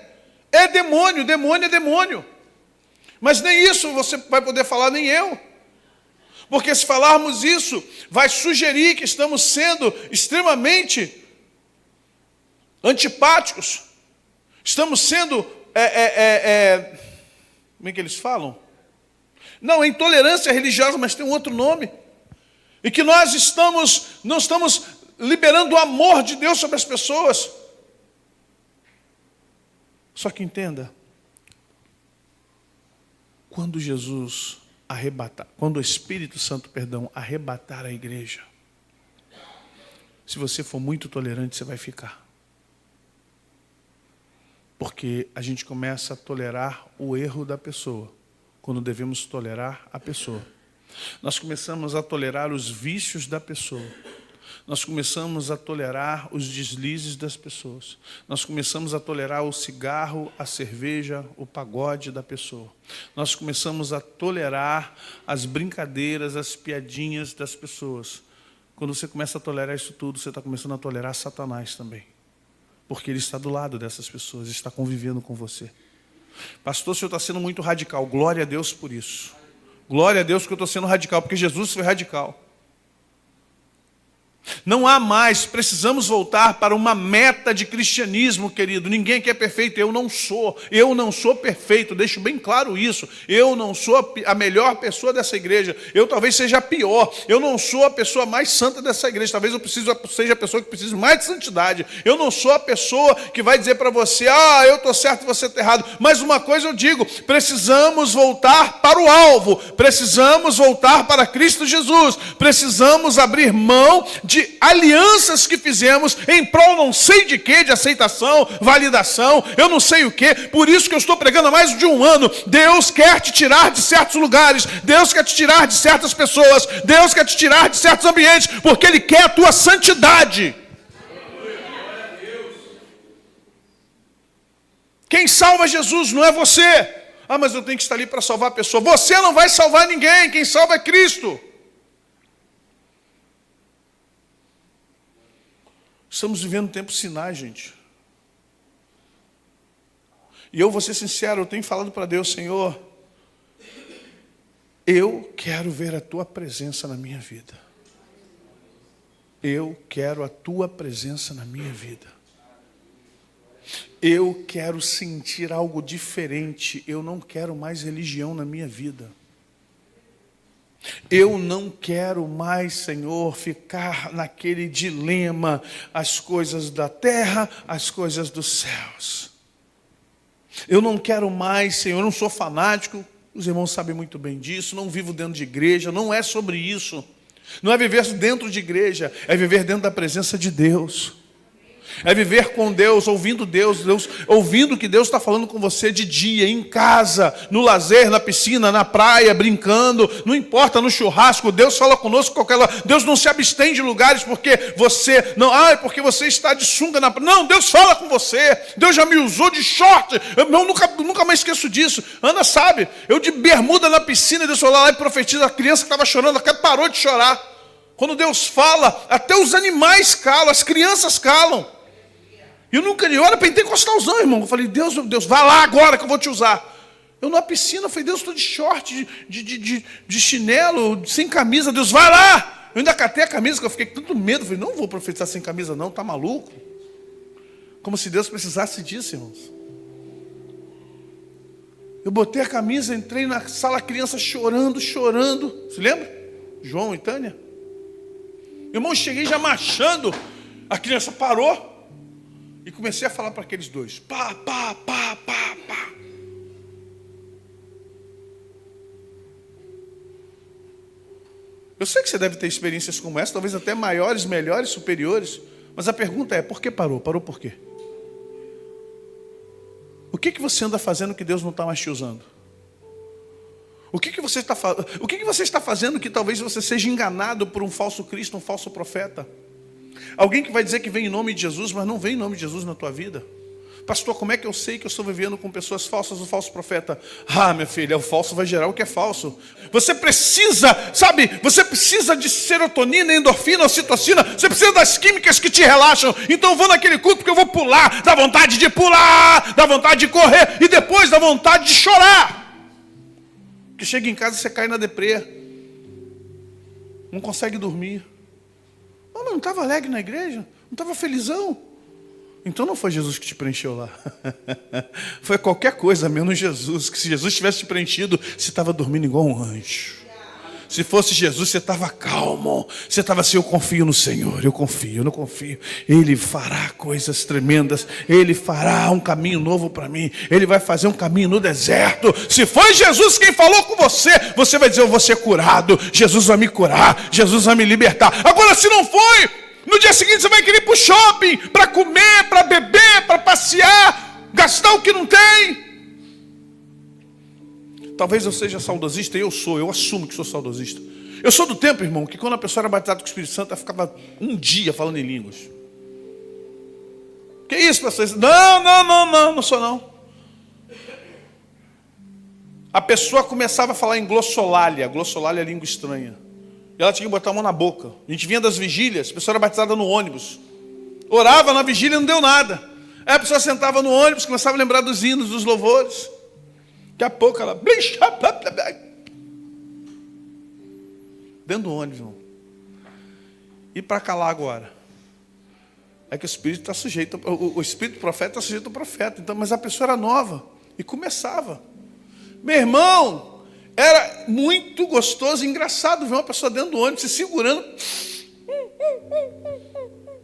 É demônio, demônio é demônio. Mas nem isso você vai poder falar, nem eu. Porque se falarmos isso, vai sugerir que estamos sendo extremamente antipáticos. Estamos sendo, como é que eles falam? Não, é intolerância religiosa, mas tem um outro nome. E que nós não estamos liberando o amor de Deus sobre as pessoas. Só que entenda, quando o Espírito Santo, arrebatar a igreja, se você for muito tolerante, você vai ficar. Porque a gente começa a tolerar o erro da pessoa, quando devemos tolerar a pessoa. Nós começamos a tolerar os vícios da pessoa. Nós começamos a tolerar os deslizes das pessoas. Nós começamos a tolerar o cigarro, a cerveja, o pagode da pessoa. Nós começamos a tolerar as brincadeiras, as piadinhas das pessoas. Quando você começa a tolerar isso tudo, você está começando a tolerar Satanás também. Porque ele está do lado dessas pessoas, está convivendo com você. Pastor, o senhor está sendo muito radical. Glória a Deus por isso. Glória a Deus que eu estou sendo radical, porque Jesus foi radical. Não há mais, precisamos voltar para uma meta de cristianismo, querido. Ninguém aqui é perfeito, eu não sou perfeito, deixo bem claro isso. Eu não sou a melhor pessoa dessa igreja, eu talvez seja a pior. Eu não sou a pessoa mais santa dessa igreja, talvez eu seja a pessoa que precise mais de santidade. Eu não sou a pessoa que vai dizer para você, eu estou certo e você está errado. Mas uma coisa eu digo, precisamos voltar para o alvo, precisamos voltar para Cristo Jesus, precisamos abrir mão de alianças que fizemos em prol não sei de quê, de aceitação, validação, eu não sei o quê. Por isso que eu estou pregando há mais de um ano. Deus quer te tirar de certos lugares, Deus quer te tirar de certas pessoas, Deus quer te tirar de certos ambientes, porque Ele quer a tua santidade. Quem salva Jesus não é você. Mas eu tenho que estar ali para salvar a pessoa. Você não vai salvar ninguém, quem salva é Cristo. Estamos vivendo tempos sinais, gente. E eu vou ser sincero, eu tenho falado para Deus, Senhor, eu quero ver a Tua presença na minha vida. Eu quero a Tua presença na minha vida. Eu quero sentir algo diferente. Eu não quero mais religião na minha vida. Eu não quero mais, Senhor, ficar naquele dilema, as coisas da terra, as coisas dos céus. Eu não quero mais, Senhor, eu não sou fanático, os irmãos sabem muito bem disso, não vivo dentro de igreja, não é sobre isso. Não é viver dentro de igreja, é viver dentro da presença de Deus. É viver com Deus, ouvindo ouvindo que Deus está falando com você de dia, em casa, no lazer, na piscina, na praia, brincando, não importa, no churrasco, Deus fala conosco qualquer lugar. Deus não se abstém de lugares porque você, porque você está de sunga na praia. Não, Deus fala com você. Deus já me usou de short, eu nunca mais esqueço disso. Ana sabe, eu de bermuda na piscina, Deus falou lá e profetiza, a criança que estava chorando, ela parou de chorar. Quando Deus fala, até os animais calam, as crianças calam. Eu era pentecostalzão, irmão. Eu falei, Deus, vai lá agora que eu vou te usar. Eu na piscina, falei, Deus, estou de short, de chinelo, sem camisa. Deus, vai lá. Eu ainda catei a camisa, que eu fiquei com tanto medo. Eu falei, não vou profetizar sem camisa não, tá maluco? Como se Deus precisasse disso, irmãos. Eu botei a camisa, entrei na sala, a criança chorando. Se lembra? João e Tânia. Irmão, cheguei já marchando. A criança parou. E comecei a falar para aqueles dois. Pá. Eu sei que você deve ter experiências como essa, talvez até maiores, melhores, superiores. Mas a pergunta é, por que parou? Parou por quê? O que você anda fazendo que Deus não está mais te usando? O que você está fazendo que talvez você seja enganado por um falso Cristo, um falso profeta? Alguém que vai dizer que vem em nome de Jesus, mas não vem em nome de Jesus na tua vida. Pastor, como é que eu sei que eu estou vivendo com pessoas falsas, o falso profeta? Minha filha, o falso vai gerar o que é falso. Você precisa de serotonina, endorfina, ocitocina. Você precisa das químicas que te relaxam. Então eu vou naquele culto porque eu vou pular. Dá vontade de pular, dá vontade de correr e depois dá vontade de chorar. Porque chega em casa e você cai na deprê. Não consegue dormir. Mas não estava alegre na igreja? Não estava felizão? Então não foi Jesus que te preencheu lá. Foi qualquer coisa, menos Jesus. Que se Jesus tivesse te preenchido, você estava dormindo igual um anjo. Se fosse Jesus, você estava calmo. Você estava assim, eu confio no Senhor. Eu não confio. Ele fará coisas tremendas. Ele fará um caminho novo para mim. Ele vai fazer um caminho no deserto. Se foi Jesus quem falou com você, você vai dizer, eu vou ser curado. Jesus vai me curar. Jesus vai me libertar. Agora, se não foi, no dia seguinte você vai querer ir para o shopping, para comer, para beber, para passear, gastar o que não tem. Talvez eu seja saudosista, eu assumo que sou saudosista. Eu sou do tempo, irmão, que quando a pessoa era batizada com o Espírito Santo, ela ficava um dia falando em línguas. Que isso, pastor? Não sou não. A pessoa começava a falar em glossolalia. Glossolalia é língua estranha. E ela tinha que botar a mão na boca. A gente vinha das vigílias, a pessoa era batizada no ônibus. Orava na vigília e não deu nada. Aí a pessoa sentava no ônibus, começava a lembrar dos hinos, dos louvores. Daqui a pouco ela... Dentro do ônibus, irmão. E para calar agora? É que o espírito está sujeito, o espírito do profeta está sujeito ao profeta. Então, mas a pessoa era nova e começava. Meu irmão, era muito gostoso e engraçado ver uma pessoa dentro do ônibus se segurando,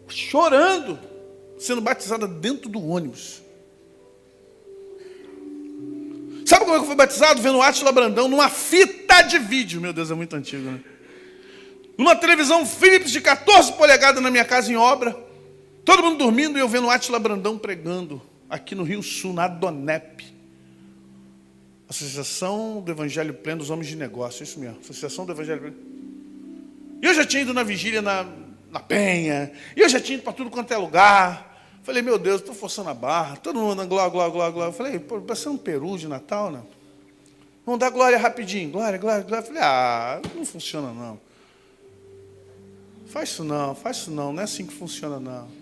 chorando, sendo batizada dentro do ônibus. Sabe como é que eu fui batizado? Vendo o Átila Brandão numa fita de vídeo. Meu Deus, é muito antigo, né? Numa televisão Philips de 14 polegadas na minha casa em obra. Todo mundo dormindo e eu vendo o Átila Brandão pregando aqui no Rio Sul, na Adonep. Associação do Evangelho Pleno dos Homens de Negócio, isso mesmo. Associação do Evangelho Pleno. E eu já tinha ido na vigília na Penha. E eu já tinha ido para tudo quanto é lugar. Falei, meu Deus, estou forçando a barra. Todo mundo, glória, glória, glória, glória. Falei, pô, vai ser um peru de Natal, né? Vamos dar glória rapidinho. Glória, glória, glória. Falei, não funciona não. Faz isso não. Não é assim que funciona não.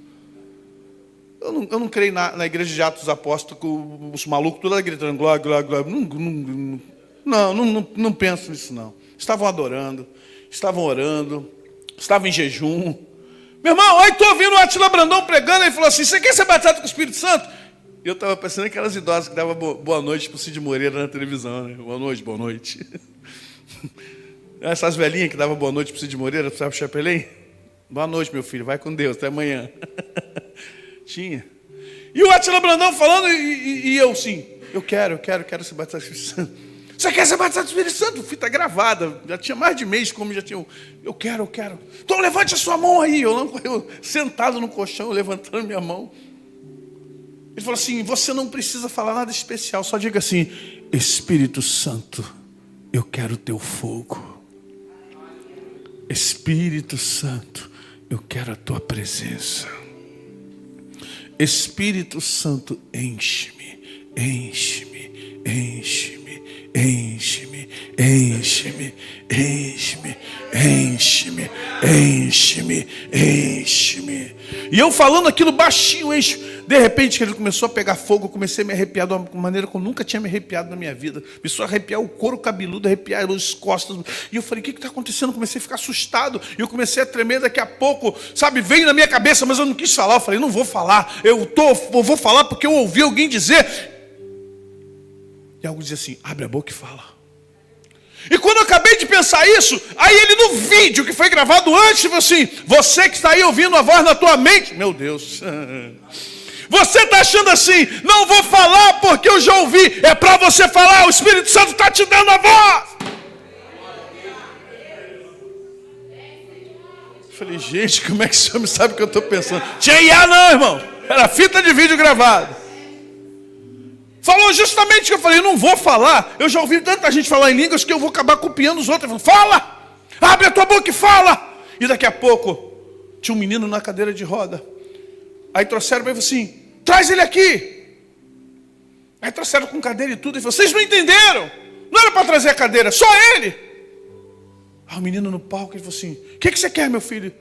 Eu não creio na igreja de Atos dos Apóstolos, com os malucos todos gritando glória, glória, glória. Não penso nisso não. Estavam adorando, estavam orando, estavam em jejum. Meu irmão, aí estou ouvindo o Átila Brandão pregando, ele falou assim, você quer ser batizado com o Espírito Santo? E eu estava pensando aquelas idosas que davam boa noite para o Cid Moreira na televisão, né? Boa noite, boa noite. Essas velhinhas que davam boa noite para o Cid Moreira, para o Chapelém. Boa noite, meu filho, vai com Deus, até amanhã. Tinha. E o Átila Brandão falando, e eu sim, eu quero ser batizado com o Espírito Santo. Você quer ser batizado com o Espírito Santo? Fita gravada, já tinha mais de mês, como já tinha. Eu quero. Então levante a sua mão aí. Eu sentado no colchão, levantando minha mão. Ele falou assim, você não precisa falar nada especial, só diga assim, Espírito Santo, eu quero o teu fogo. Espírito Santo, eu quero a tua presença. Espírito Santo, enche-me, enche-me, enche-me, enche-me, enche-me, enche-me, enche-me, enche-me, enche-me. E eu falando aquilo baixinho, enche. De repente ele começou a pegar fogo, eu comecei a me arrepiar de uma maneira que eu nunca tinha me arrepiado na minha vida. Começou a arrepiar o couro cabeludo, arrepiar as costas. E eu falei, o que está acontecendo? Eu comecei a ficar assustado. E eu comecei a tremer daqui a pouco. Sabe, veio na minha cabeça, mas eu não quis falar. Eu falei, não vou falar. Eu vou falar porque eu ouvi alguém dizer. E algo dizia assim, abre a boca e fala. E quando eu acabei de pensar isso, aí ele no vídeo que foi gravado antes, falou assim, você que está aí ouvindo a voz na tua mente. Meu Deus. Você está achando assim, não vou falar porque eu já ouvi. É para você falar, o Espírito Santo está te dando a voz. Eu falei, gente, como é que esse homem sabe o que eu estou pensando? Tinha IA não, irmão. Era fita de vídeo gravada. Falou justamente o que eu falei, não vou falar. Eu já ouvi tanta gente falar em línguas que eu vou acabar copiando os outros. Eu falei, fala, abre a tua boca e fala. E daqui a pouco, tinha um menino na cadeira de roda. Aí trouxeram para ele assim, traz ele aqui. Aí trouxeram com cadeira e tudo. Ele falou, vocês não entenderam. Não era para trazer a cadeira, só ele. Aí o menino no palco, ele falou assim, o que você quer, meu filho?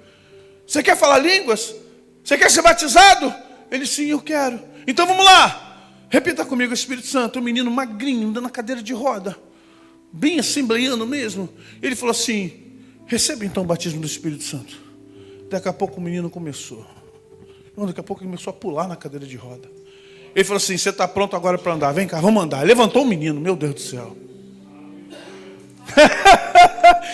Você quer falar línguas? Você quer ser batizado? Ele, sim, eu quero. Então vamos lá. Repita comigo, Espírito Santo. O menino magrinho, andando na cadeira de roda. Bem assembleiano mesmo. Ele falou assim, receba então o batismo do Espírito Santo. Daqui a pouco o menino começou. Daqui a pouco ele começou a pular na cadeira de roda. Ele falou assim, você está pronto agora para andar? Vem cá, vamos andar. Levantou o menino, meu Deus do céu.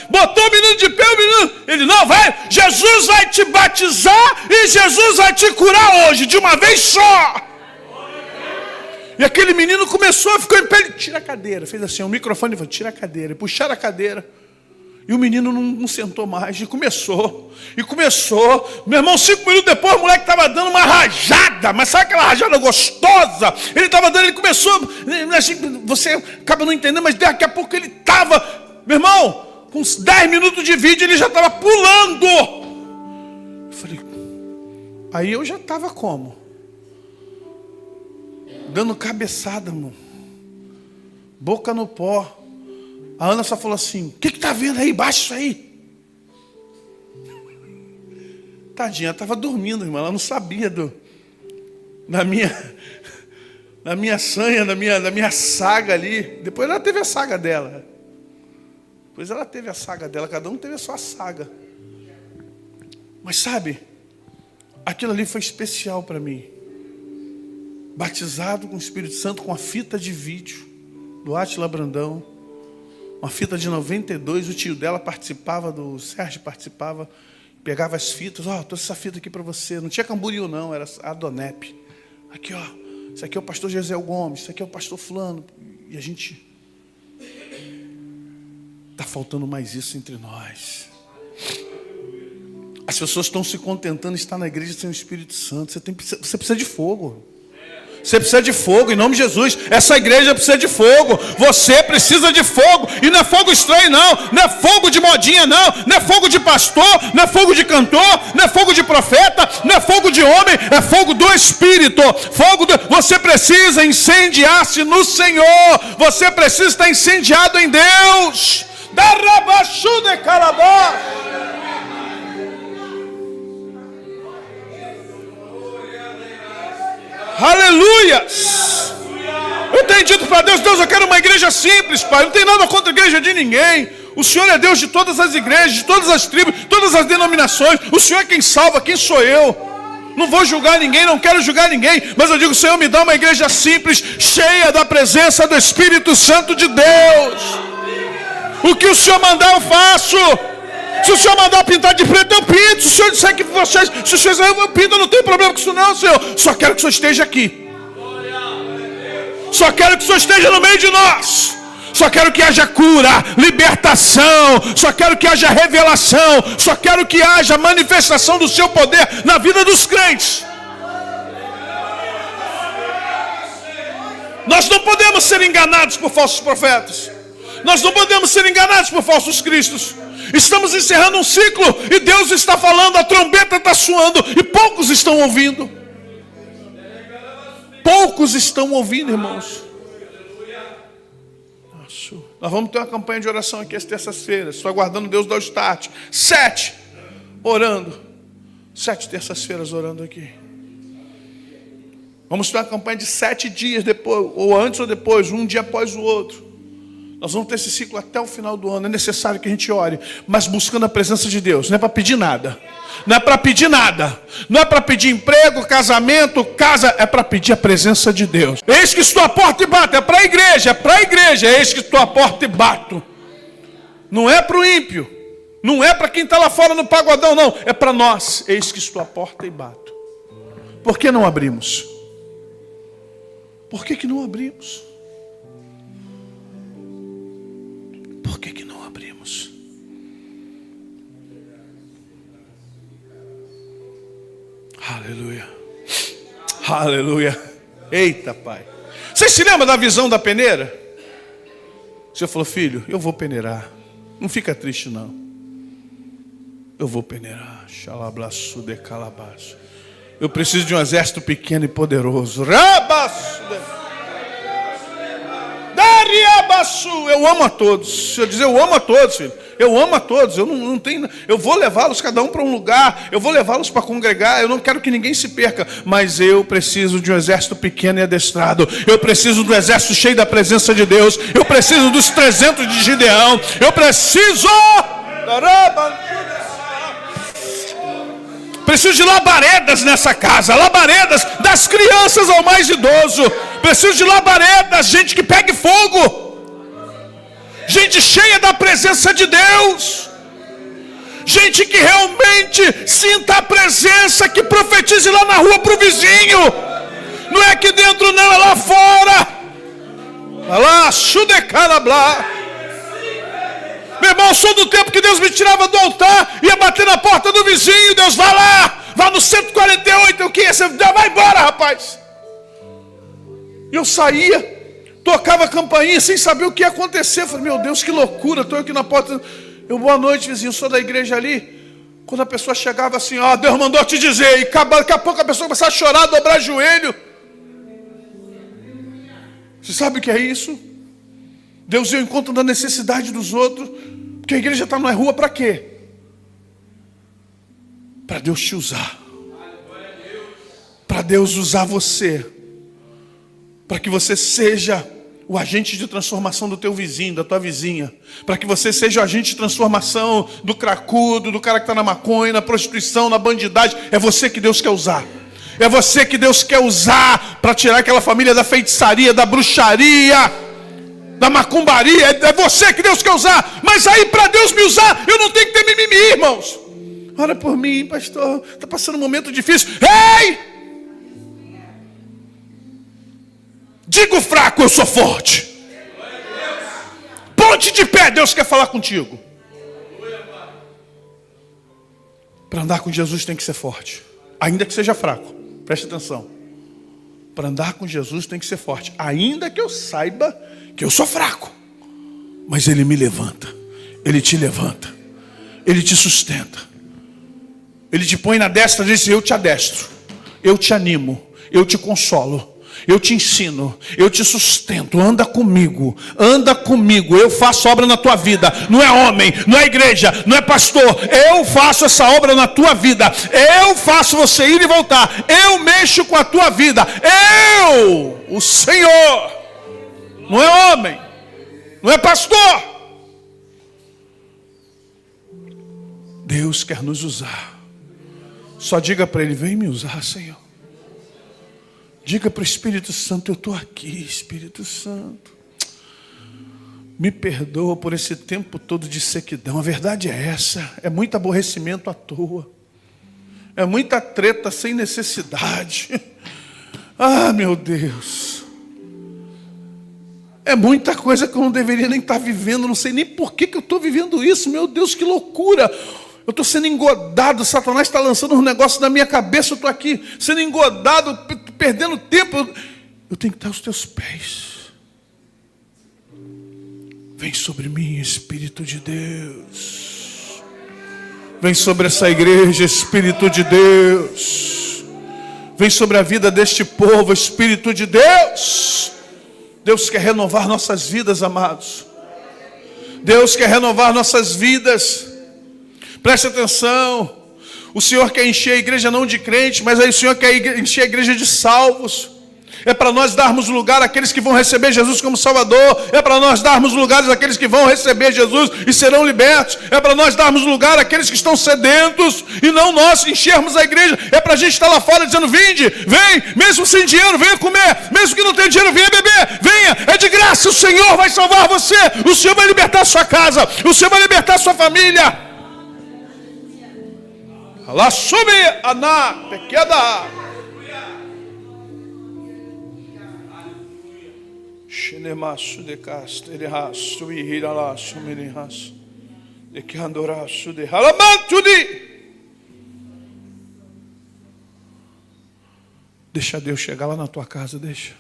Botou o menino de pé, o menino. Ele, não, vai, Jesus vai te batizar e Jesus vai te curar hoje, de uma vez só. E aquele menino começou, ficou em pé, ele tira a cadeira. Fez assim, o microfone, falou, tira a cadeira. Puxaram a cadeira. E o menino não sentou mais. E começou. Meu irmão, 5 minutos depois, o moleque estava dando uma rajada. Mas sabe aquela rajada gostosa? Ele estava dando, ele começou. Assim, você acaba não entendendo, mas daqui a pouco ele estava. Meu irmão, com uns 10 minutos de vídeo, ele já estava pulando. Eu falei, aí eu já estava como? Dando cabeçada, irmão. Boca no pó. A Ana só falou assim, o que está vendo aí? Baixa isso aí. Tadinha, ela estava dormindo, irmã. Ela não sabia da minha sanha, da minha saga ali. Depois ela teve a saga dela. Cada um teve a sua saga. Mas sabe, aquilo ali foi especial para mim. Batizado com o Espírito Santo, com a fita de vídeo do Átila Brandão, uma fita de 92, o tio dela participava, o Sérgio participava, pegava as fitas, trouxe essa fita aqui para você. Não tinha Camboriú não, era a Donep. Aqui, isso aqui é o pastor Gesiel Gomes, isso aqui é o pastor fulano. E a gente... Está faltando mais isso entre nós. As pessoas estão se contentando em estar na igreja sem o Espírito Santo. Você precisa de fogo. Você precisa de fogo, em nome de Jesus. Essa igreja precisa de fogo. Você precisa de fogo. E não é fogo estranho, não. Não é fogo de modinha, não. Não é fogo de pastor. Não é fogo de cantor. Não é fogo de profeta. Não é fogo de homem. É fogo do Espírito. Você precisa incendiar-se no Senhor. Você precisa estar incendiado em Deus. Darabachu de Calabó. Aleluia! Eu tenho dito para Deus, eu quero uma igreja simples, Pai. Não tem nada contra a igreja de ninguém. O Senhor é Deus de todas as igrejas, de todas as tribos, todas as denominações. O Senhor é quem salva, quem sou eu? Não vou julgar ninguém, não quero julgar ninguém. Mas eu digo, Senhor, me dá uma igreja simples, cheia da presença do Espírito Santo de Deus. O que o Senhor mandar eu faço. Se o Senhor mandar pintar de preto, eu pinto. Se o Senhor disser que vocês, se o Senhor disser eu pinto, eu não tenho problema com isso não, Senhor. Só quero que o Senhor esteja aqui. Só quero que o Senhor esteja no meio de nós. Só quero que haja cura, libertação. Só quero que haja revelação. Só quero que haja manifestação do seu poder na vida dos crentes. Nós não podemos ser enganados por falsos profetas. Nós não podemos ser enganados por falsos cristos. Estamos encerrando um ciclo e Deus está falando, a trombeta está soando e poucos estão ouvindo. Poucos estão ouvindo, irmãos. Nós vamos ter uma campanha de oração aqui às terças-feiras. Estou aguardando Deus dar o start. 7, orando. 7 terças-feiras orando aqui. Vamos ter uma campanha de 7 dias depois, ou antes ou depois, um dia após o outro. Nós vamos ter esse ciclo até o final do ano. É necessário que a gente ore, mas buscando a presença de Deus. Não é para pedir nada. Não é para pedir nada. Não é para pedir emprego, casamento, casa. É para pedir a presença de Deus. Eis que estou à porta e bato. É para a igreja. É para a igreja. Eis que estou à porta e bato. Não é para o ímpio. Não é para quem está lá fora no pagodão, não. É para nós. Eis que estou à porta e bato. Por que não abrimos? Por que não abrimos? Por que não abrimos? Aleluia. Aleluia. Eita, Pai. Você se lembra da visão da peneira? O Senhor falou, filho, eu vou peneirar. Não fica triste, não. Eu vou peneirar. Xalablaçu de calabaço. Eu preciso de um exército pequeno e poderoso. Rabaçu de... Eu amo a todos. O Senhor diz, eu amo a todos, filho. Eu amo a todos. Eu não tenho. Eu vou levá-los cada um para um lugar. Eu vou levá-los para congregar. Eu não quero que ninguém se perca. Mas eu preciso de um exército pequeno e adestrado. Eu preciso do exército cheio da presença de Deus. Eu preciso dos 300 de Gideão. Eu preciso de labaredas nessa casa. Labaredas das crianças ao mais idoso. Preciso de labaredas, gente que pegue fogo. Gente cheia da presença de Deus. Gente que realmente sinta a presença, que profetize lá na rua para o vizinho. Não é aqui dentro não, é lá fora. Vai lá, chudecalablá. Meu irmão, eu sou do tempo que Deus me tirava do altar, ia bater na porta do vizinho. Deus, vai lá, vai no 148, o que? Você vai embora, rapaz. Eu saía, tocava a campainha sem saber o que ia acontecer. Eu falei, meu Deus, que loucura, estou aqui na porta. Eu, boa noite, vizinho, sou da igreja ali. Quando a pessoa chegava assim, ó, Deus mandou te dizer. E daqui a pouco a pessoa começava a chorar, dobrar joelho. Você sabe o que é isso? Deus ia ao encontro da necessidade dos outros. Porque a igreja está na rua para quê? Para Deus te usar. Para Deus usar você. Para que você seja o agente de transformação do teu vizinho, da tua vizinha, para que você seja o agente de transformação do cracudo, do cara que está na maconha, na prostituição, na bandidagem. É você que Deus quer usar. É você que Deus quer usar para tirar aquela família da feitiçaria, da bruxaria, da macumbaria. É você que Deus quer usar. Mas aí, para Deus me usar, eu não tenho que ter mimimi, irmãos. Ora por mim, pastor, está passando um momento difícil. Ei! Diga o fraco, eu sou forte. Ponte de pé, Deus quer falar contigo. Para andar com Jesus tem que ser forte, ainda que seja fraco. Preste atenção. Para andar com Jesus tem que ser forte, ainda que eu saiba que eu sou fraco. Mas Ele me levanta, Ele te levanta, Ele te sustenta. Ele te põe na destra e diz: eu te adestro, eu te animo, eu te consolo, eu te ensino, eu te sustento. Anda comigo, eu faço obra na tua vida. Não é homem, não é igreja, não é pastor. Eu faço essa obra na tua vida. Eu faço você ir e voltar. Eu mexo com a tua vida. Eu, o Senhor. Não é homem, não é pastor. Deus quer nos usar. Só diga para Ele: vem me usar, Senhor. Diga para o Espírito Santo: eu estou aqui, Espírito Santo. Me perdoa por esse tempo todo de sequidão. A verdade é essa. É muito aborrecimento à toa. É muita treta sem necessidade. Ah, meu Deus. É muita coisa que eu não deveria nem estar vivendo. Não sei nem por que eu estou vivendo isso. Meu Deus, que loucura. Eu estou sendo engodado. Satanás está lançando um negócio na minha cabeça. Eu estou aqui sendo engodado, perdendo tempo. Eu tenho que estar aos teus pés. Vem sobre mim, Espírito de Deus. Vem sobre essa igreja, Espírito de Deus. Vem sobre a vida deste povo, Espírito de Deus. Deus quer renovar nossas vidas, amados. Deus quer renovar nossas vidas. Preste atenção. O Senhor quer encher a igreja não de crentes, mas aí o Senhor quer encher a igreja de salvos. É para nós darmos lugar àqueles que vão receber Jesus como Salvador. É para nós darmos lugares àqueles que vão receber Jesus e serão libertos. É para nós darmos lugar àqueles que estão sedentos e não nós enchermos a igreja. É para a gente estar lá fora dizendo: vinde, vem, mesmo sem dinheiro, venha comer. Mesmo que não tenha dinheiro, venha beber. Venha, é de graça, o Senhor vai salvar você. O Senhor vai libertar a sua casa. O Senhor vai libertar a sua família. Lá sube, Aná, pequena. Xenemaço de casta, ele raço, e hiralaço, meniraço, de que andoraço de halamantudi. Deixa Deus chegar lá na tua casa, deixa.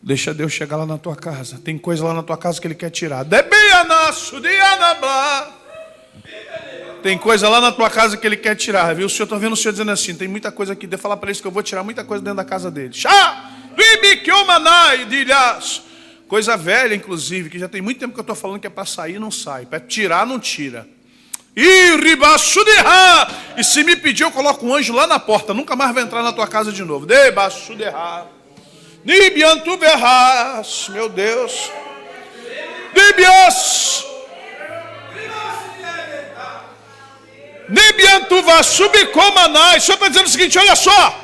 Deixa Deus chegar lá na tua casa. Tem coisa lá na tua casa que Ele quer tirar. Debianaço de anablá. Tem coisa lá na tua casa que Ele quer tirar, viu? O Senhor está vendo o Senhor dizendo assim: tem muita coisa aqui. Fala para eles que eu vou tirar muita coisa dentro da casa dele. Coisa velha, inclusive, que já tem muito tempo que eu estou falando que é para sair, não sai. Para tirar, não tira. E se me pedir, eu coloco um anjo lá na porta. Nunca mais vai entrar na tua casa de novo. Meu Deus. O Senhor está dizendo o seguinte: olha só.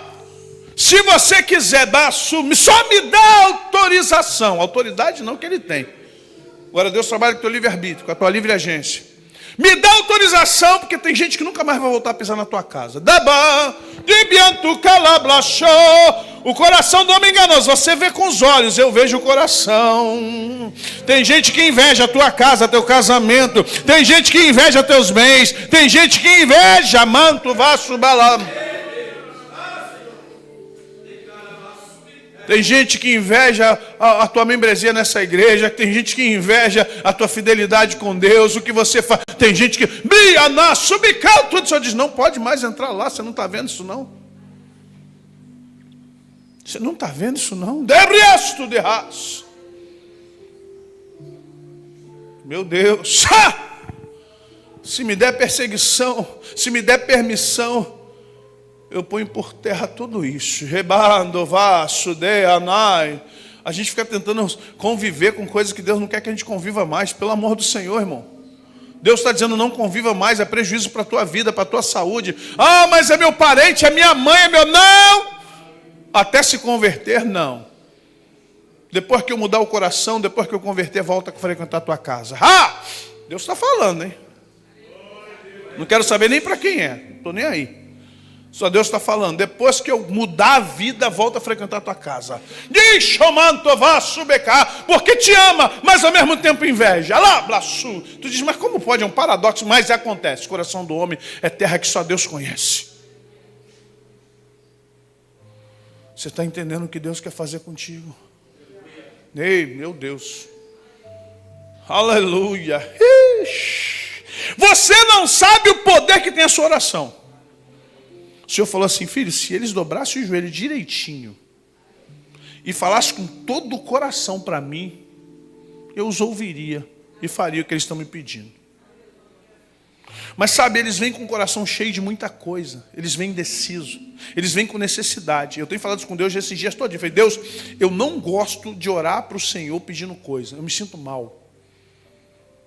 Se você quiser dar, só me dá autorização. Autoridade não que Ele tem. Agora Deus trabalha com o teu livre-arbítrio, com a tua livre agência. Me dá autorização, porque tem gente que nunca mais vai voltar a pisar na tua casa. O coração do homem enganoso. Você vê com os olhos, eu vejo o coração. Tem gente que inveja a tua casa, teu casamento. Tem gente que inveja teus bens. Tem gente que inveja manto, vaso, balam. Tem gente que inveja a tua membresia nessa igreja. Tem gente que inveja a tua fidelidade com Deus, o que você faz. Tem gente que... tudo só diz: não pode mais entrar lá, você não está vendo isso não? Você não está vendo isso não? Meu Deus. Se me der perseguição, se me der permissão, eu ponho por terra tudo isso. A gente fica tentando conviver com coisas que Deus não quer que a gente conviva mais. Pelo amor do Senhor, irmão. Deus está dizendo, não conviva mais, é prejuízo para a tua vida, para a tua saúde. Ah, mas é meu parente, é minha mãe, é meu... Não! Até se converter, não. Depois que eu mudar o coração, depois que eu converter, volta a frequentar a tua casa. Ah! Deus está falando, hein? Não quero saber nem para quem é. Não estou nem aí. Só Deus está falando. Depois que eu mudar a vida, volta a frequentar a tua casa. Porque te ama, mas ao mesmo tempo inveja. Lá, Blassu. Tu diz, mas como pode? É um paradoxo, mas acontece. O coração do homem é terra que só Deus conhece. Você está entendendo o que Deus quer fazer contigo? Ei, meu Deus. Aleluia. Você não sabe o poder que tem a sua oração. O Senhor falou assim, filho, se eles dobrassem o joelho direitinho e falassem com todo o coração para mim, eu os ouviria e faria o que eles estão me pedindo. Mas sabe, eles vêm com o coração cheio de muita coisa. Eles vêm indecisos. Eles vêm com necessidade. Eu tenho falado isso com Deus esses dias todos. Eu falei, Deus, eu não gosto de orar para o Senhor pedindo coisa. Eu me sinto mal.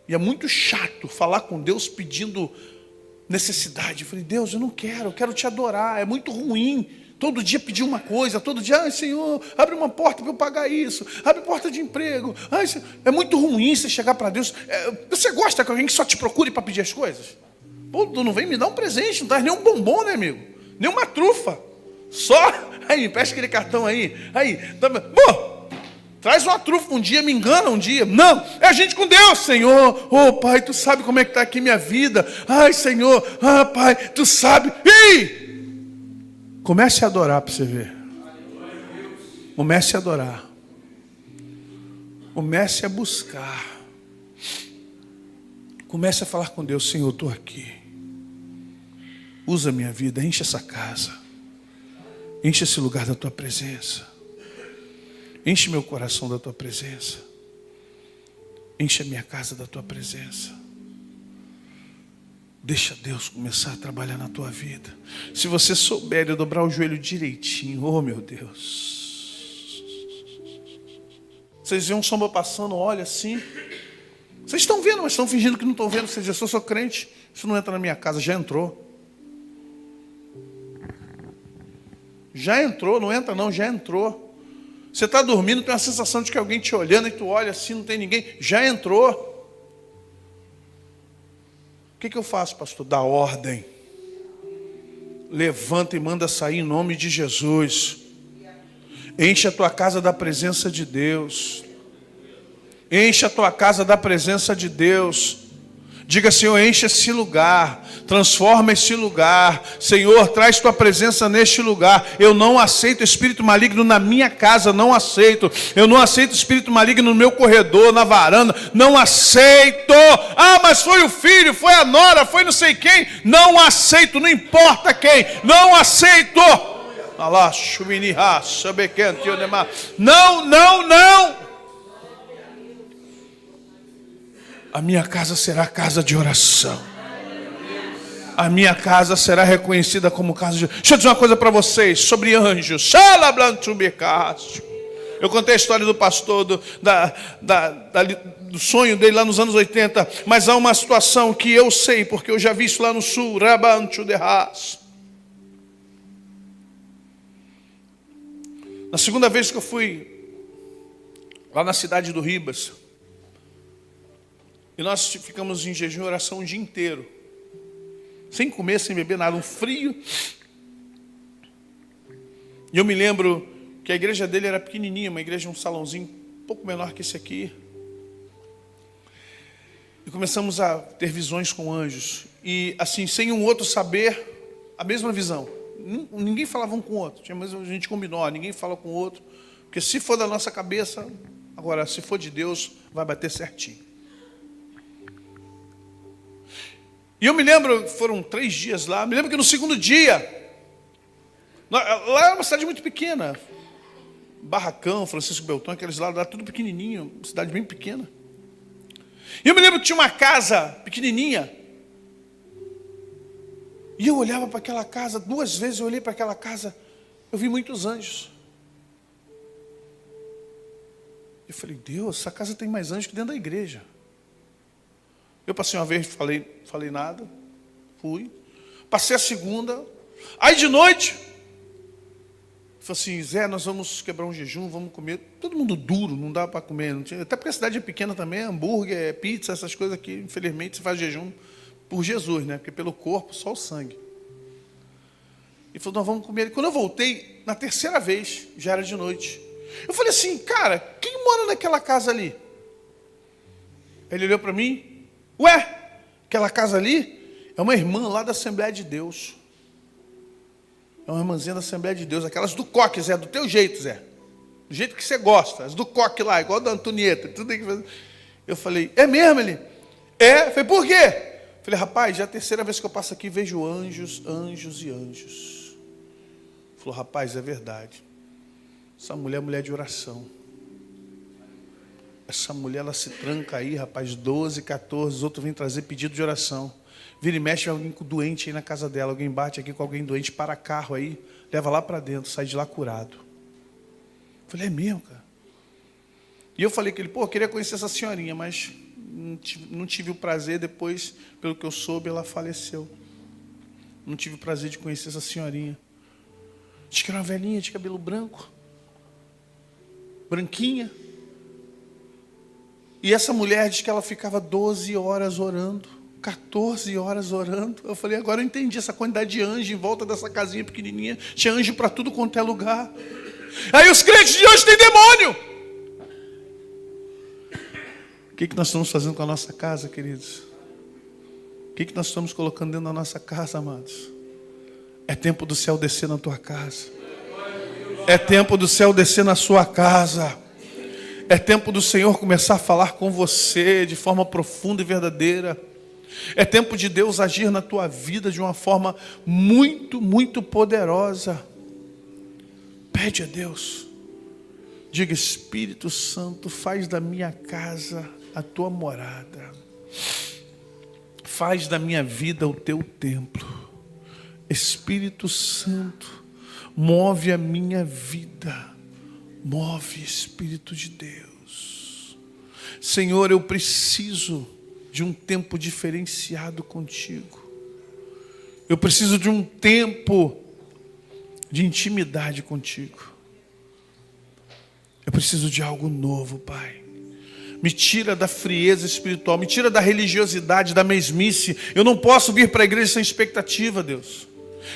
E é muito chato falar com Deus pedindo necessidade. Eu falei, Deus, eu quero te adorar. É muito ruim. Todo dia pedir uma coisa, todo dia, Senhor, abre uma porta para eu pagar isso, abre porta de emprego. É muito ruim você chegar para Deus. Você gosta que alguém que só te procure para pedir as coisas? Pô, tu não vem me dar um presente, não traz nenhum bombom, né, amigo? Nenhuma trufa. Só, aí, presta aquele cartão aí. Pô, traz uma trufa um dia, me engana um dia. Não, é a gente com Deus, Senhor. Oh, Pai, tu sabe como é que está aqui minha vida. Ai, Senhor, Pai, tu sabe. Comece a adorar para você ver. Comece a adorar. Comece a buscar. Comece a falar com Deus, Senhor, eu estou aqui. Usa a minha vida, enche essa casa. Enche esse lugar da tua presença. Enche meu coração da tua presença. Enche a minha casa da tua presença. Deixa Deus começar a trabalhar na tua vida. Se você souber de dobrar o joelho direitinho, oh meu Deus. Vocês veem um samba passando, olha assim. Vocês estão vendo, mas estão fingindo que não estão vendo. Vocês dizem, eu sou crente, isso não entra na minha casa. Já entrou. Já entrou, não entra não, já entrou. Você está dormindo, tem uma sensação de que alguém te olhando e tu olha assim, não tem ninguém. Já entrou. O que eu faço, pastor? Dá ordem. Levanta e manda sair em nome de Jesus. Enche a tua casa da presença de Deus. Enche a tua casa da presença de Deus. Diga, Senhor, enche esse lugar, transforma esse lugar. Senhor, traz tua presença neste lugar. Eu não aceito espírito maligno na minha casa, não aceito. Eu não aceito espírito maligno no meu corredor, na varanda, não aceito. Ah, mas foi o filho, foi a nora, foi não sei quem. Não aceito, não importa quem, não aceito. Não, não, não. A minha casa será casa de oração. A minha casa será reconhecida como casa de... Deixa eu dizer uma coisa para vocês sobre anjos. Eu contei a história do pastor, do sonho dele lá nos anos 80. Mas há uma situação que eu sei, porque eu já vi isso lá no sul. Na segunda vez que eu fui lá na cidade do Ribas, e nós ficamos em jejum e oração um dia inteiro. Sem comer, sem beber nada, um frio. E eu me lembro que a igreja dele era pequenininha, uma igreja, um salãozinho um pouco menor que esse aqui. E começamos a ter visões com anjos. E assim, sem um outro saber, a mesma visão. Ninguém falava um com o outro. A gente combinou, ninguém fala com o outro. Porque se for da nossa cabeça, agora se for de Deus, vai bater certinho. E eu me lembro, foram 3 dias lá, me lembro que no segundo dia, lá era uma cidade muito pequena, Barracão, Francisco Beltrão, aqueles lá tudo pequenininho, cidade bem pequena. E eu me lembro que tinha uma casa pequenininha, e eu olhava para aquela casa, 2 vezes eu olhei para aquela casa, eu vi muitos anjos. Eu falei, Deus, essa casa tem mais anjos que dentro da igreja. Eu passei uma vez, falei nada, fui. Passei a segunda. Aí de noite, falei assim, Zé, nós vamos quebrar um jejum, vamos comer. Todo mundo duro, não dá para comer. Não tinha, até porque a cidade é pequena também, hambúrguer, pizza, essas coisas aqui. Infelizmente, se faz jejum por Jesus, né? Porque pelo corpo, só o sangue. E falou, nós vamos comer. E quando eu voltei, na terceira vez, já era de noite. Eu falei assim, cara, quem mora naquela casa ali? Ele olhou para mim, ué, aquela casa ali é uma irmã lá da Assembleia de Deus. É uma irmãzinha da Assembleia de Deus, aquelas do coque, Zé, do teu jeito, Zé. Do jeito que você gosta, as do coque lá, igual da Antonieta. Tudo aí que faz. Eu falei, é mesmo? Ele? É. Eu falei, por quê? Eu falei, rapaz, já é a terceira vez que eu passo aqui e vejo anjos, anjos e anjos. Ele falou, rapaz, é verdade. Essa mulher é mulher de oração. Essa mulher, ela se tranca aí, rapaz, 12, 14, os outros vêm trazer pedido de oração. Vira e mexe alguém doente aí na casa dela, alguém bate aqui com alguém doente, para carro aí, leva lá para dentro, sai de lá curado. Eu falei, é mesmo, cara? E eu falei que ele, pô, eu queria conhecer essa senhorinha, mas não tive o prazer, depois, pelo que eu soube, ela faleceu. Não tive o prazer de conhecer essa senhorinha. Diz que era uma velhinha de cabelo branco. Branquinha. E essa mulher diz que ela ficava 12 horas orando, 14 horas orando. Eu falei, agora eu entendi essa quantidade de anjos em volta dessa casinha pequenininha. Tinha anjo para tudo quanto é lugar. Aí os crentes de hoje têm demônio. O que nós estamos fazendo com a nossa casa, queridos? O que nós estamos colocando dentro da nossa casa, amados? É tempo do céu descer na tua casa. É tempo do céu descer na sua casa. É tempo do Senhor começar a falar com você de forma profunda e verdadeira. É tempo de Deus agir na tua vida de uma forma muito, muito poderosa. Pede a Deus. Diga, Espírito Santo, faz da minha casa a tua morada. Faz da minha vida o teu templo. Espírito Santo, move a minha vida. Move, Espírito de Deus. Senhor, eu preciso de um tempo diferenciado contigo. Eu preciso de um tempo de intimidade contigo. Eu preciso de algo novo, Pai. Me tira da frieza espiritual, me tira da religiosidade, da mesmice. Eu não posso vir para a igreja sem expectativa, Deus.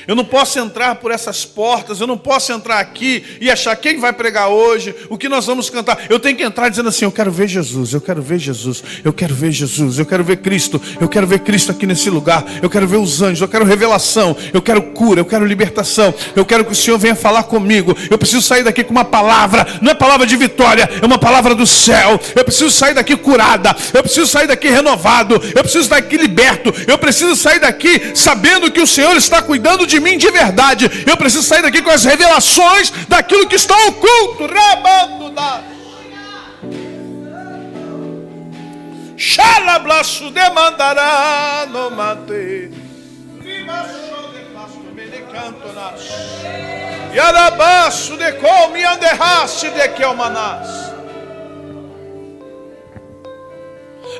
Eu não posso entrar por essas portas, eu não posso entrar aqui e achar quem vai pregar hoje, o que nós vamos cantar. Eu tenho que entrar dizendo assim, eu quero ver Jesus, eu quero ver Jesus, eu quero ver Jesus, eu quero ver Cristo, eu quero ver Cristo aqui nesse lugar, eu quero ver os anjos, eu quero revelação, eu quero cura, eu quero libertação, eu quero que o Senhor venha falar comigo. Eu preciso sair daqui com uma palavra, não é palavra de vitória, é uma palavra do céu. Eu preciso sair daqui curada, eu preciso sair daqui renovado, eu preciso sair daqui liberto, eu preciso sair daqui sabendo que o Senhor está cuidando de mim de verdade. Eu preciso sair daqui com as revelações daquilo que está oculto. Rabando da Xalablaço demandará no mate. Yarabaço de come anderraste de que almanás.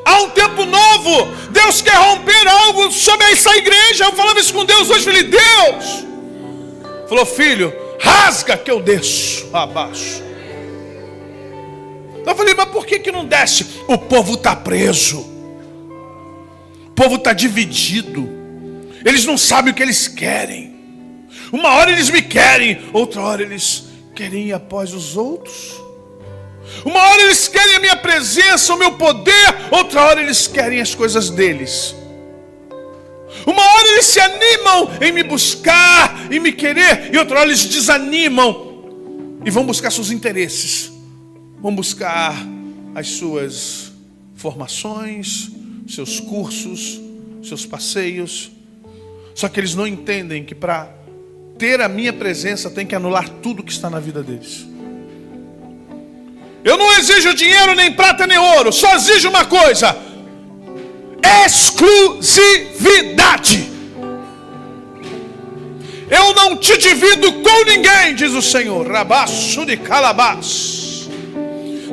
Há um tempo novo. Deus quer romper algo sobre essa igreja. Eu falava isso com Deus hoje. Falei, Deus. Falou, filho, rasga que eu desço abaixo. Eu falei, mas por que não desce? O povo está preso. O povo está dividido. Eles não sabem o que eles querem. Uma hora eles me querem, outra hora eles querem ir após os outros. Uma hora eles querem a minha presença, o meu poder, outra hora eles querem as coisas deles. Uma hora eles se animam em me buscar, em me querer, e outra hora eles desanimam e vão buscar seus interesses. Vão buscar as suas formações, seus cursos, seus passeios. Só que eles não entendem que para ter a minha presença tem que anular tudo que está na vida deles. Eu não exijo dinheiro, nem prata, nem ouro. Só exijo uma coisa: exclusividade. Eu não te divido com ninguém, diz o Senhor. Rabaço de calabás.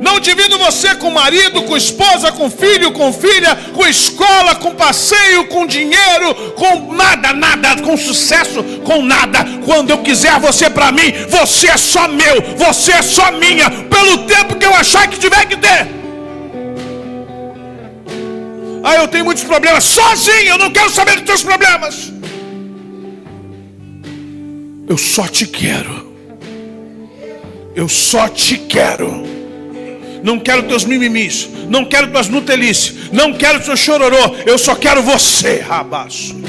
Não divido você com marido, com esposa, com filho, com filha, com escola, com passeio, com dinheiro, com nada, com sucesso, com nada. Quando eu quiser você para mim, você é só meu, você é só minha, pelo tempo que eu achar que tiver que ter. Ah, eu tenho muitos problemas sozinho, eu não quero saber dos teus problemas. Eu só te quero. Eu só te quero. Não quero teus mimimis, não quero tuas nutelices, não quero teu chororô, eu só quero você, rabaço.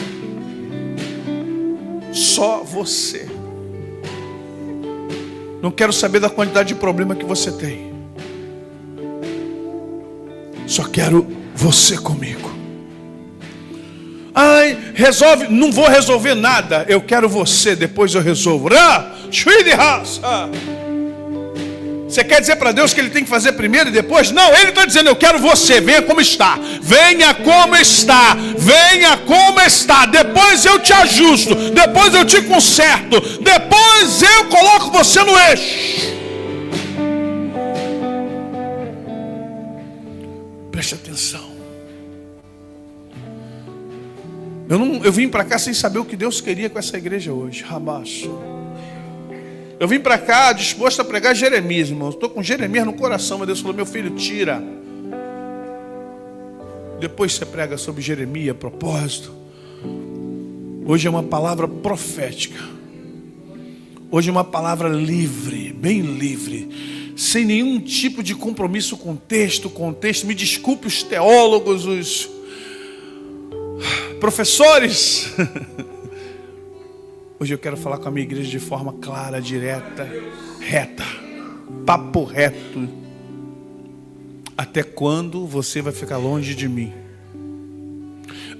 Só você. Não quero saber da quantidade de problema que você tem. Só quero você comigo. Ai, resolve, não vou resolver nada, eu quero você, depois eu resolvo. Você quer dizer para Deus que Ele tem que fazer primeiro e depois? Não, Ele está dizendo, eu quero você, venha como está. Venha como está, venha como está. Depois eu te ajusto, depois eu te conserto, depois eu coloco você no eixo. Preste atenção. Eu vim para cá sem saber o que Deus queria com essa igreja hoje. Rabaço. Eu vim para cá disposto a pregar Jeremias, irmão. Estou com Jeremias no coração, mas Deus falou, meu filho, tira. Depois você prega sobre Jeremias, propósito. Hoje é uma palavra profética. Hoje é uma palavra livre, bem livre. Sem nenhum tipo de compromisso com contexto. Me desculpe os teólogos, os professores. Hoje eu quero falar com a minha igreja de forma clara, direta, reta, papo reto. Até quando você vai ficar longe de mim?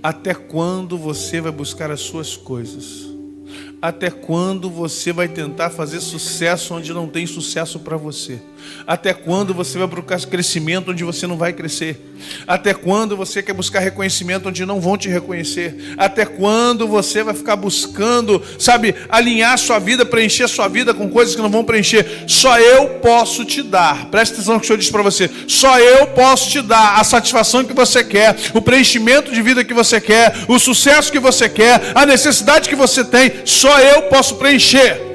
Até quando você vai buscar as suas coisas? Até quando você vai tentar fazer sucesso onde não tem sucesso para você? Até quando você vai buscar crescimento onde você não vai crescer? Até quando você quer buscar reconhecimento onde não vão te reconhecer? Até quando você vai ficar buscando, alinhar sua vida, preencher sua vida com coisas que não vão preencher? Só eu posso te dar. Presta atenção no que o Senhor diz para você. Só eu posso te dar a satisfação que você quer, o preenchimento de vida que você quer, o sucesso que você quer, a necessidade que você tem. Só eu posso preencher.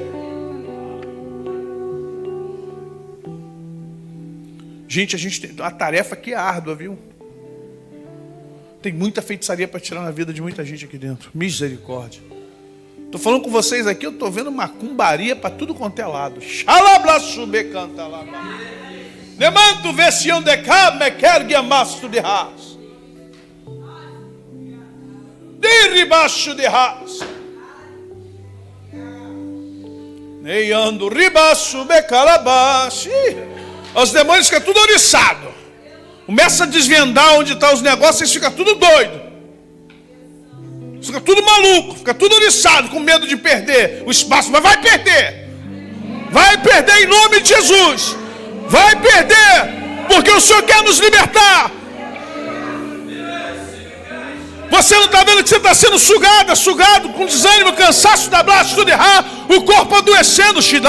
Gente, a gente tem uma tarefa que é árdua, viu? Tem muita feitiçaria para tirar na vida de muita gente aqui dentro. Misericórdia. Estou falando com vocês aqui, eu estou vendo macumbaria para tudo quanto é lado. Xalablachube canta lá. Demanto vestião de cá, me quer guiamasto de ras. Diribaixo de ras. Neiando ribaço be calabaxe. Os demônios ficam tudo oriçado. Começa a desvendar onde estão os negócios, eles ficam tudo doido. Fica tudo maluco, fica tudo oriçado, com medo de perder o espaço. Mas vai perder. Vai perder em nome de Jesus. Vai perder, porque o Senhor quer nos libertar. Você não está vendo que você está sendo sugado com desânimo, cansaço da braço, tudo errar, o corpo adoecendo, o Senhor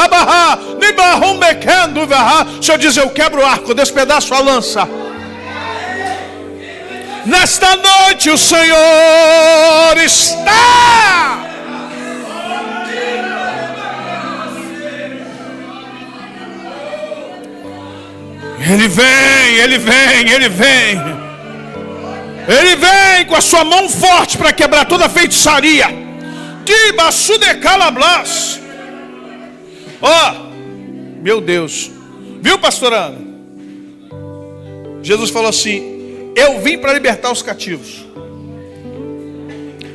diz, eu quebro o arco, eu despedaço a lança. Nesta noite o Senhor está. Ele vem, Ele vem, Ele vem. Ele vem com a sua mão forte para quebrar toda a feitiçaria. Dibaçu de calablas. Meu Deus. Viu, pastor Ana? Jesus falou assim, eu vim para libertar os cativos.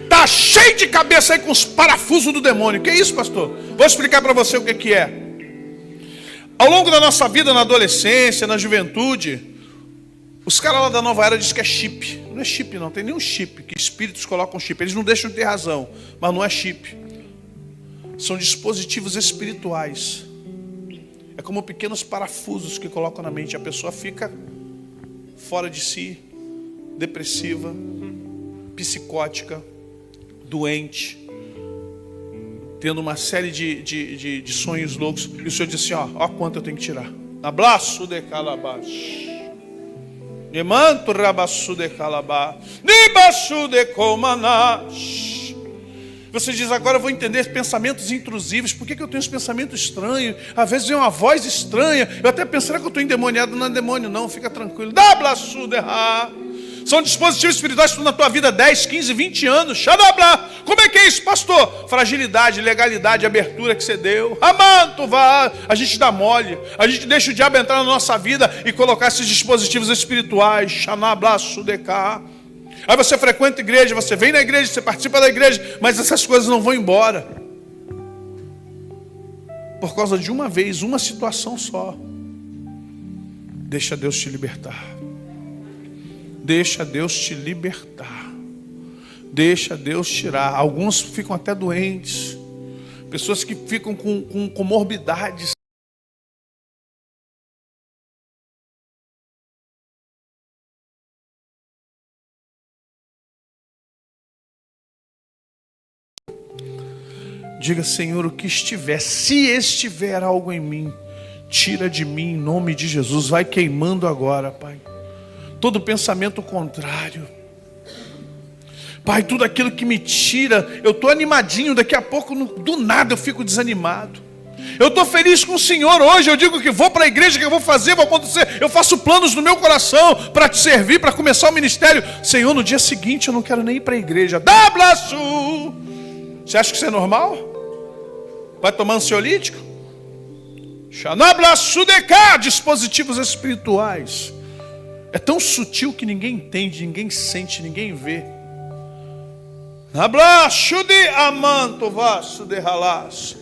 Tá cheio de cabeça aí com os parafusos do demônio. Que é isso, pastor? Vou explicar para você o que é. Ao longo da nossa vida, na adolescência, na juventude, os caras lá da Nova Era dizem que é chip. Não é chip não, tem nenhum chip, que espíritos colocam chip. Eles não deixam de ter razão, mas não é chip. São dispositivos espirituais. É como pequenos parafusos que colocam na mente. A pessoa fica fora de si, depressiva, psicótica, doente, tendo uma série de sonhos loucos. E o Senhor diz assim, ó quanto eu tenho que tirar. Abraço de calabash. Nemanto rabaçu de calabá. Nibaçu de comanash. Você diz, agora eu vou entender pensamentos intrusivos. Por que eu tenho esse pensamento estranho? Às vezes vem uma voz estranha. Eu até penso, será que eu estou endemoniado? Não é demônio não, fica tranquilo. Dabraçu de ra. São dispositivos espirituais que estão na tua vida 10, 15, 20 anos. Xadabla. Como é que é isso, pastor? Fragilidade, legalidade, abertura que você deu. Amanto, vá. A gente dá mole. A gente deixa o diabo entrar na nossa vida e colocar esses dispositivos espirituais. Xanablaço de cá. Aí você frequenta a igreja, você vem na igreja, você participa da igreja, mas essas coisas não vão embora. Por causa de uma vez, uma situação só. Deixa Deus te libertar. Deixa Deus te libertar. Deixa Deus tirar. Alguns ficam até doentes. Pessoas que ficam com comorbidades. Diga, Senhor, o que estiver, se estiver algo em mim, tira de mim em nome de Jesus. Vai queimando agora, Pai. Todo pensamento contrário. Pai, tudo aquilo que me tira, eu estou animadinho, daqui a pouco, do nada eu fico desanimado. Eu estou feliz com o Senhor hoje, eu digo que vou para a igreja, que eu vou fazer, vou acontecer. Eu faço planos no meu coração para te servir, para começar o ministério. Senhor, no dia seguinte eu não quero nem ir para a igreja. Dá abraço! Você acha que isso é normal? Vai tomar ansiolítico? Xanablaçudeká, dispositivos espirituais. É tão sutil que ninguém entende, ninguém sente, ninguém vê. Nablaçude amanto vaso de ralas.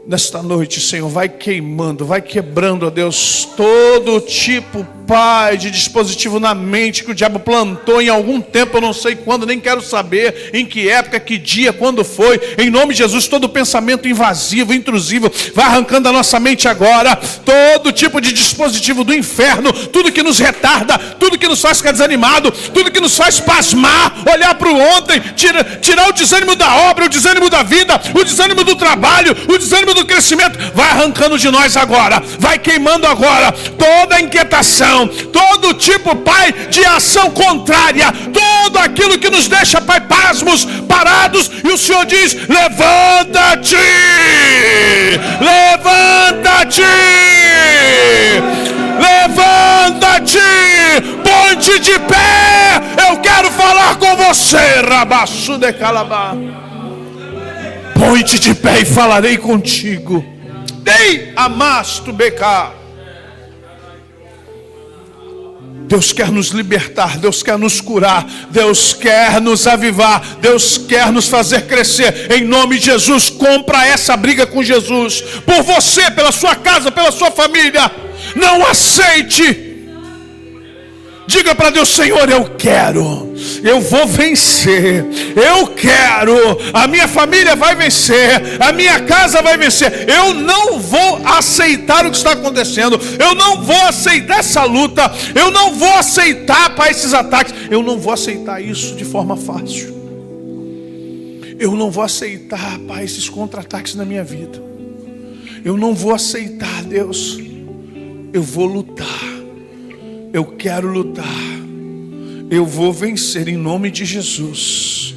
Nesta noite, Senhor, vai queimando, vai quebrando, ó Deus, todo tipo, Pai, de dispositivo na mente que o diabo plantou em algum tempo, eu não sei quando, nem quero saber em que época, que dia, quando foi. Em nome de Jesus, todo pensamento invasivo, intrusivo, vai arrancando da nossa mente agora. Todo tipo de dispositivo do inferno, tudo que nos retarda, tudo que nos faz ficar desanimado, tudo que nos faz pasmar, olhar para o ontem, tirar o desânimo da obra, o desânimo da vida, o desânimo do trabalho, o desânimo do crescimento, vai arrancando de nós agora, vai queimando agora toda a inquietação, todo tipo, Pai, de ação contrária, tudo aquilo que nos deixa, Pai, pasmos, parados, e o Senhor diz, levanta-te, levanta-te, levanta-te, ponte de pé, eu quero falar com você, rabaçu de calabá. Põe-te de pé e falarei contigo. Dei amasto becá. Deus quer nos libertar, Deus quer nos curar, Deus quer nos avivar, Deus quer nos fazer crescer. Em nome de Jesus, compra essa briga com Jesus. Por você, pela sua casa, pela sua família. Não aceite. Diga para Deus, Senhor, eu quero, eu vou vencer, eu quero, a minha família vai vencer, a minha casa vai vencer. Eu não vou aceitar o que está acontecendo, eu não vou aceitar essa luta, eu não vou aceitar, Pai, esses ataques, eu não vou aceitar isso de forma fácil. Eu não vou aceitar, Pai, esses contra-ataques na minha vida. Eu não vou aceitar, Deus, eu vou lutar. Eu quero lutar. Eu vou vencer em nome de Jesus.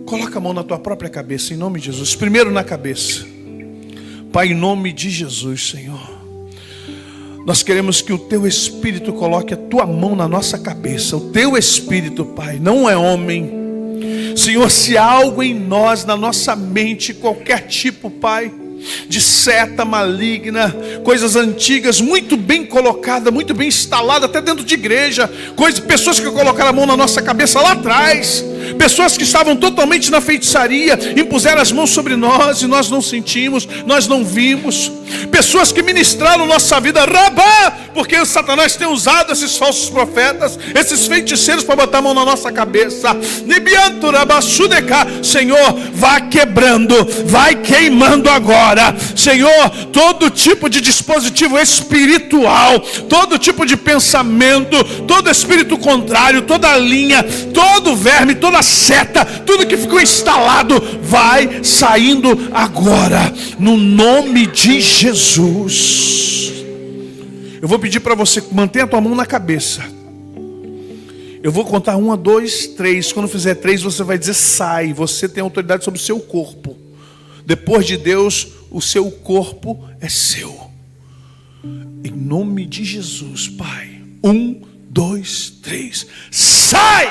Coloca a mão na tua própria cabeça, em nome de Jesus. Primeiro na cabeça. Pai, em nome de Jesus, Senhor. Nós queremos que o teu Espírito coloque a tua mão na nossa cabeça. O teu Espírito, Pai, não é homem. Senhor, se há algo em nós, na nossa mente, qualquer tipo, Pai, de seta maligna, coisas antigas, muito bem colocada, muito bem instalada, até dentro de igreja, pessoas que colocaram a mão na nossa cabeça lá atrás, pessoas que estavam totalmente na feitiçaria, impuseram as mãos sobre nós e nós não sentimos, nós não vimos, pessoas que ministraram nossa vida, rabá, porque o Satanás tem usado esses falsos profetas, esses feiticeiros para botar a mão na nossa cabeça. Senhor, vá quebrando, vai queimando agora, Senhor, todo tipo de dispositivo espiritual, todo tipo de pensamento, todo espírito contrário, toda linha, todo verme, toda seta, tudo que ficou instalado, vai saindo agora, no nome de Jesus. Eu vou pedir para você, mantenha a tua mão na cabeça. Eu vou contar 1, 2, 3. Quando fizer 3, você vai dizer sai. Você tem autoridade sobre o seu corpo. Depois de Deus, o seu corpo é seu. Em nome de Jesus, Pai. 1, 2, 3. Sai!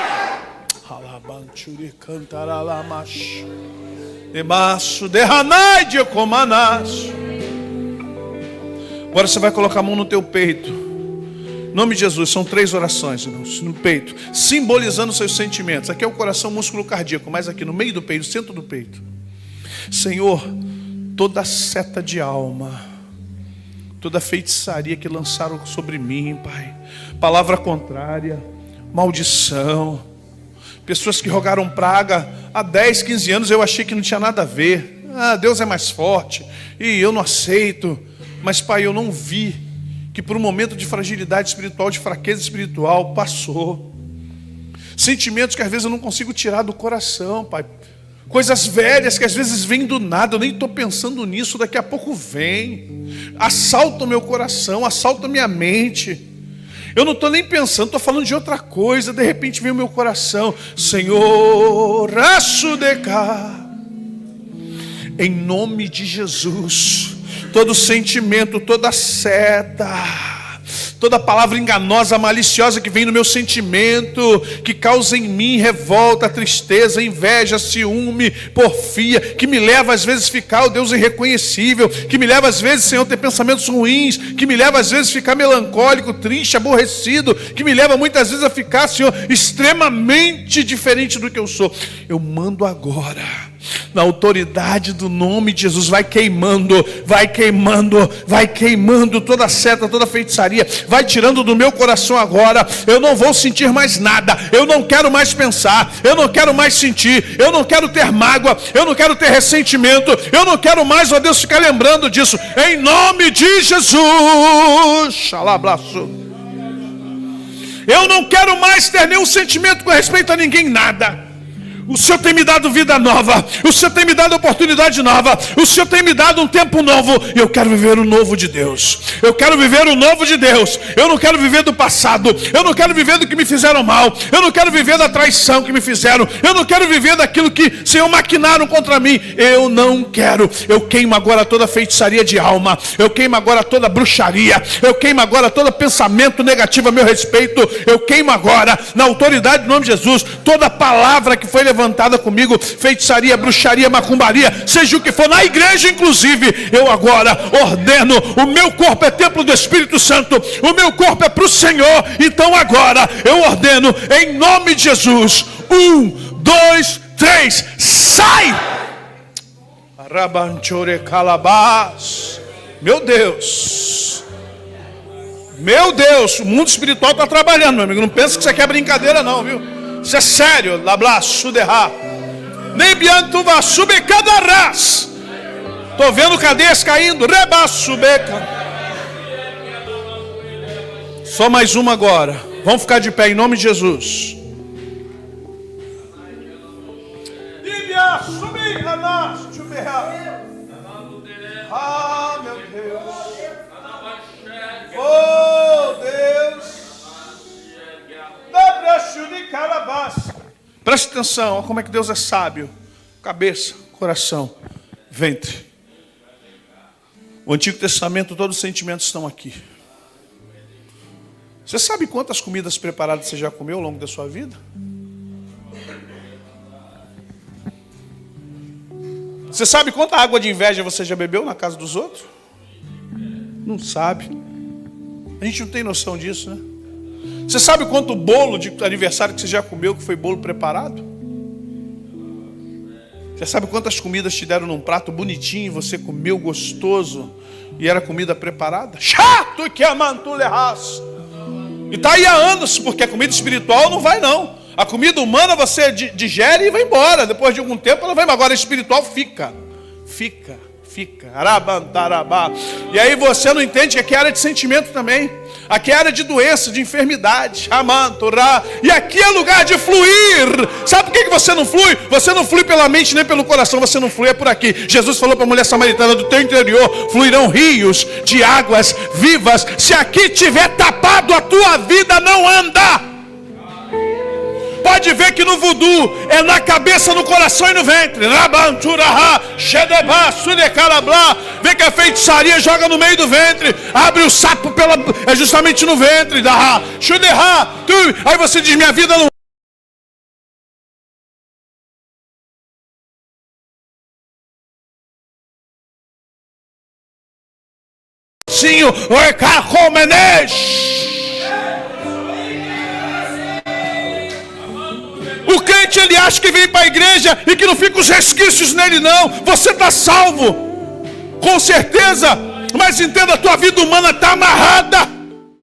Agora você vai colocar a mão no teu peito. Em nome de Jesus, são 3 orações, irmãos, no peito, simbolizando seus sentimentos. Aqui é o coração, músculo cardíaco, mas aqui no meio do peito, centro do peito. Senhor, toda seta de alma, toda feitiçaria que lançaram sobre mim, Pai, palavra contrária, maldição, pessoas que rogaram praga há 10, 15 anos, eu achei que não tinha nada a ver. Deus é mais forte e eu não aceito. Mas, Pai, eu não vi que por um momento de fragilidade espiritual, de fraqueza espiritual, passou. Sentimentos que às vezes eu não consigo tirar do coração, Pai. Coisas velhas que às vezes vêm do nada, eu nem estou pensando nisso, daqui a pouco vem. Assalta o meu coração, assalta a minha mente. Eu não estou nem pensando, estou falando de outra coisa, de repente vem o meu coração. Senhor, raço de cá. Em nome de Jesus. Todo sentimento, toda seta, toda palavra enganosa, maliciosa que vem no meu sentimento, que causa em mim revolta, tristeza, inveja, ciúme, porfia, que me leva às vezes a ficar, Deus, irreconhecível, que me leva às vezes, Senhor, a ter pensamentos ruins, que me leva às vezes a ficar melancólico, triste, aborrecido, que me leva muitas vezes a ficar, Senhor, extremamente diferente do que eu sou. Eu mando agora, na autoridade do nome de Jesus, vai queimando, vai queimando, vai queimando toda seta, toda feitiçaria, vai tirando do meu coração agora. Eu não vou sentir mais nada, eu não quero mais pensar, eu não quero mais sentir, eu não quero ter mágoa, eu não quero ter ressentimento, eu não quero mais, ó Deus, ficar lembrando disso, em nome de Jesus. Xalabraço. Eu não quero mais ter nenhum sentimento com respeito a ninguém, nada. O Senhor tem me dado vida nova, o Senhor tem me dado oportunidade nova, o Senhor tem me dado um tempo novo, e eu quero viver o novo de Deus. Eu quero viver o novo de Deus. Eu não quero viver do passado, eu não quero viver do que me fizeram mal, eu não quero viver da traição que me fizeram, eu não quero viver daquilo que, Senhor, maquinaram contra mim. Eu não quero. Eu queimo agora toda feitiçaria de alma, eu queimo agora toda bruxaria, eu queimo agora todo pensamento negativo a meu respeito, eu queimo agora, na autoridade do nome de Jesus, toda palavra que foi levantada comigo, feitiçaria, bruxaria, macumbaria, seja o que for, na igreja inclusive, eu agora ordeno, o meu corpo é templo do Espírito Santo, o meu corpo é para o Senhor, então agora eu ordeno, em nome de Jesus, 1, 2, 3, sai! Meu Deus, meu Deus, o mundo espiritual está trabalhando, meu amigo, não pensa que isso aqui é brincadeira não, viu? Isso é sério. Labla suderra. Nem biantu va subecadarás. Estou vendo cadeias caindo. Reba subeca. Só mais uma agora. Vamos ficar de pé em nome de Jesus. Ah, meu Deus. Oh, Deus. Preste atenção, olha como é que Deus é sábio. Cabeça, coração, ventre. O Antigo Testamento, todos os sentimentos estão aqui. Você sabe quantas comidas preparadas você já comeu ao longo da sua vida? Você sabe quanta água de inveja você já bebeu na casa dos outros? Não sabe. A gente não tem noção disso, né? Você sabe quanto bolo de aniversário que você já comeu, que foi bolo preparado? Você sabe quantas comidas te deram num prato bonitinho, você comeu gostoso, e era comida preparada? Chato que amantulerras. E está aí há anos, porque a comida espiritual não vai não. A comida humana você digere e vai embora. Depois de algum tempo ela vai embora. Agora a espiritual fica. Arabantarabá. E aí você não entende que aqui é área de sentimento também. Aqui é área de doença, de enfermidade. E aqui é lugar de fluir. Sabe por que você não flui? Você não flui pela mente nem pelo coração. Você não flui, é por aqui. Jesus falou para a mulher samaritana: do teu interior fluirão rios de águas vivas. Se aqui tiver tapado, a tua vida não anda. Pode ver que no voodoo é na cabeça, no coração e no ventre. Vê que a feitiçaria joga no meio do ventre. Abre o sapo é justamente no ventre. Aí você diz: minha vida não. O crente, ele acha que vem para a igreja e que não fica os resquícios nele, não. Você está salvo, com certeza. Mas entenda, a tua vida humana está amarrada.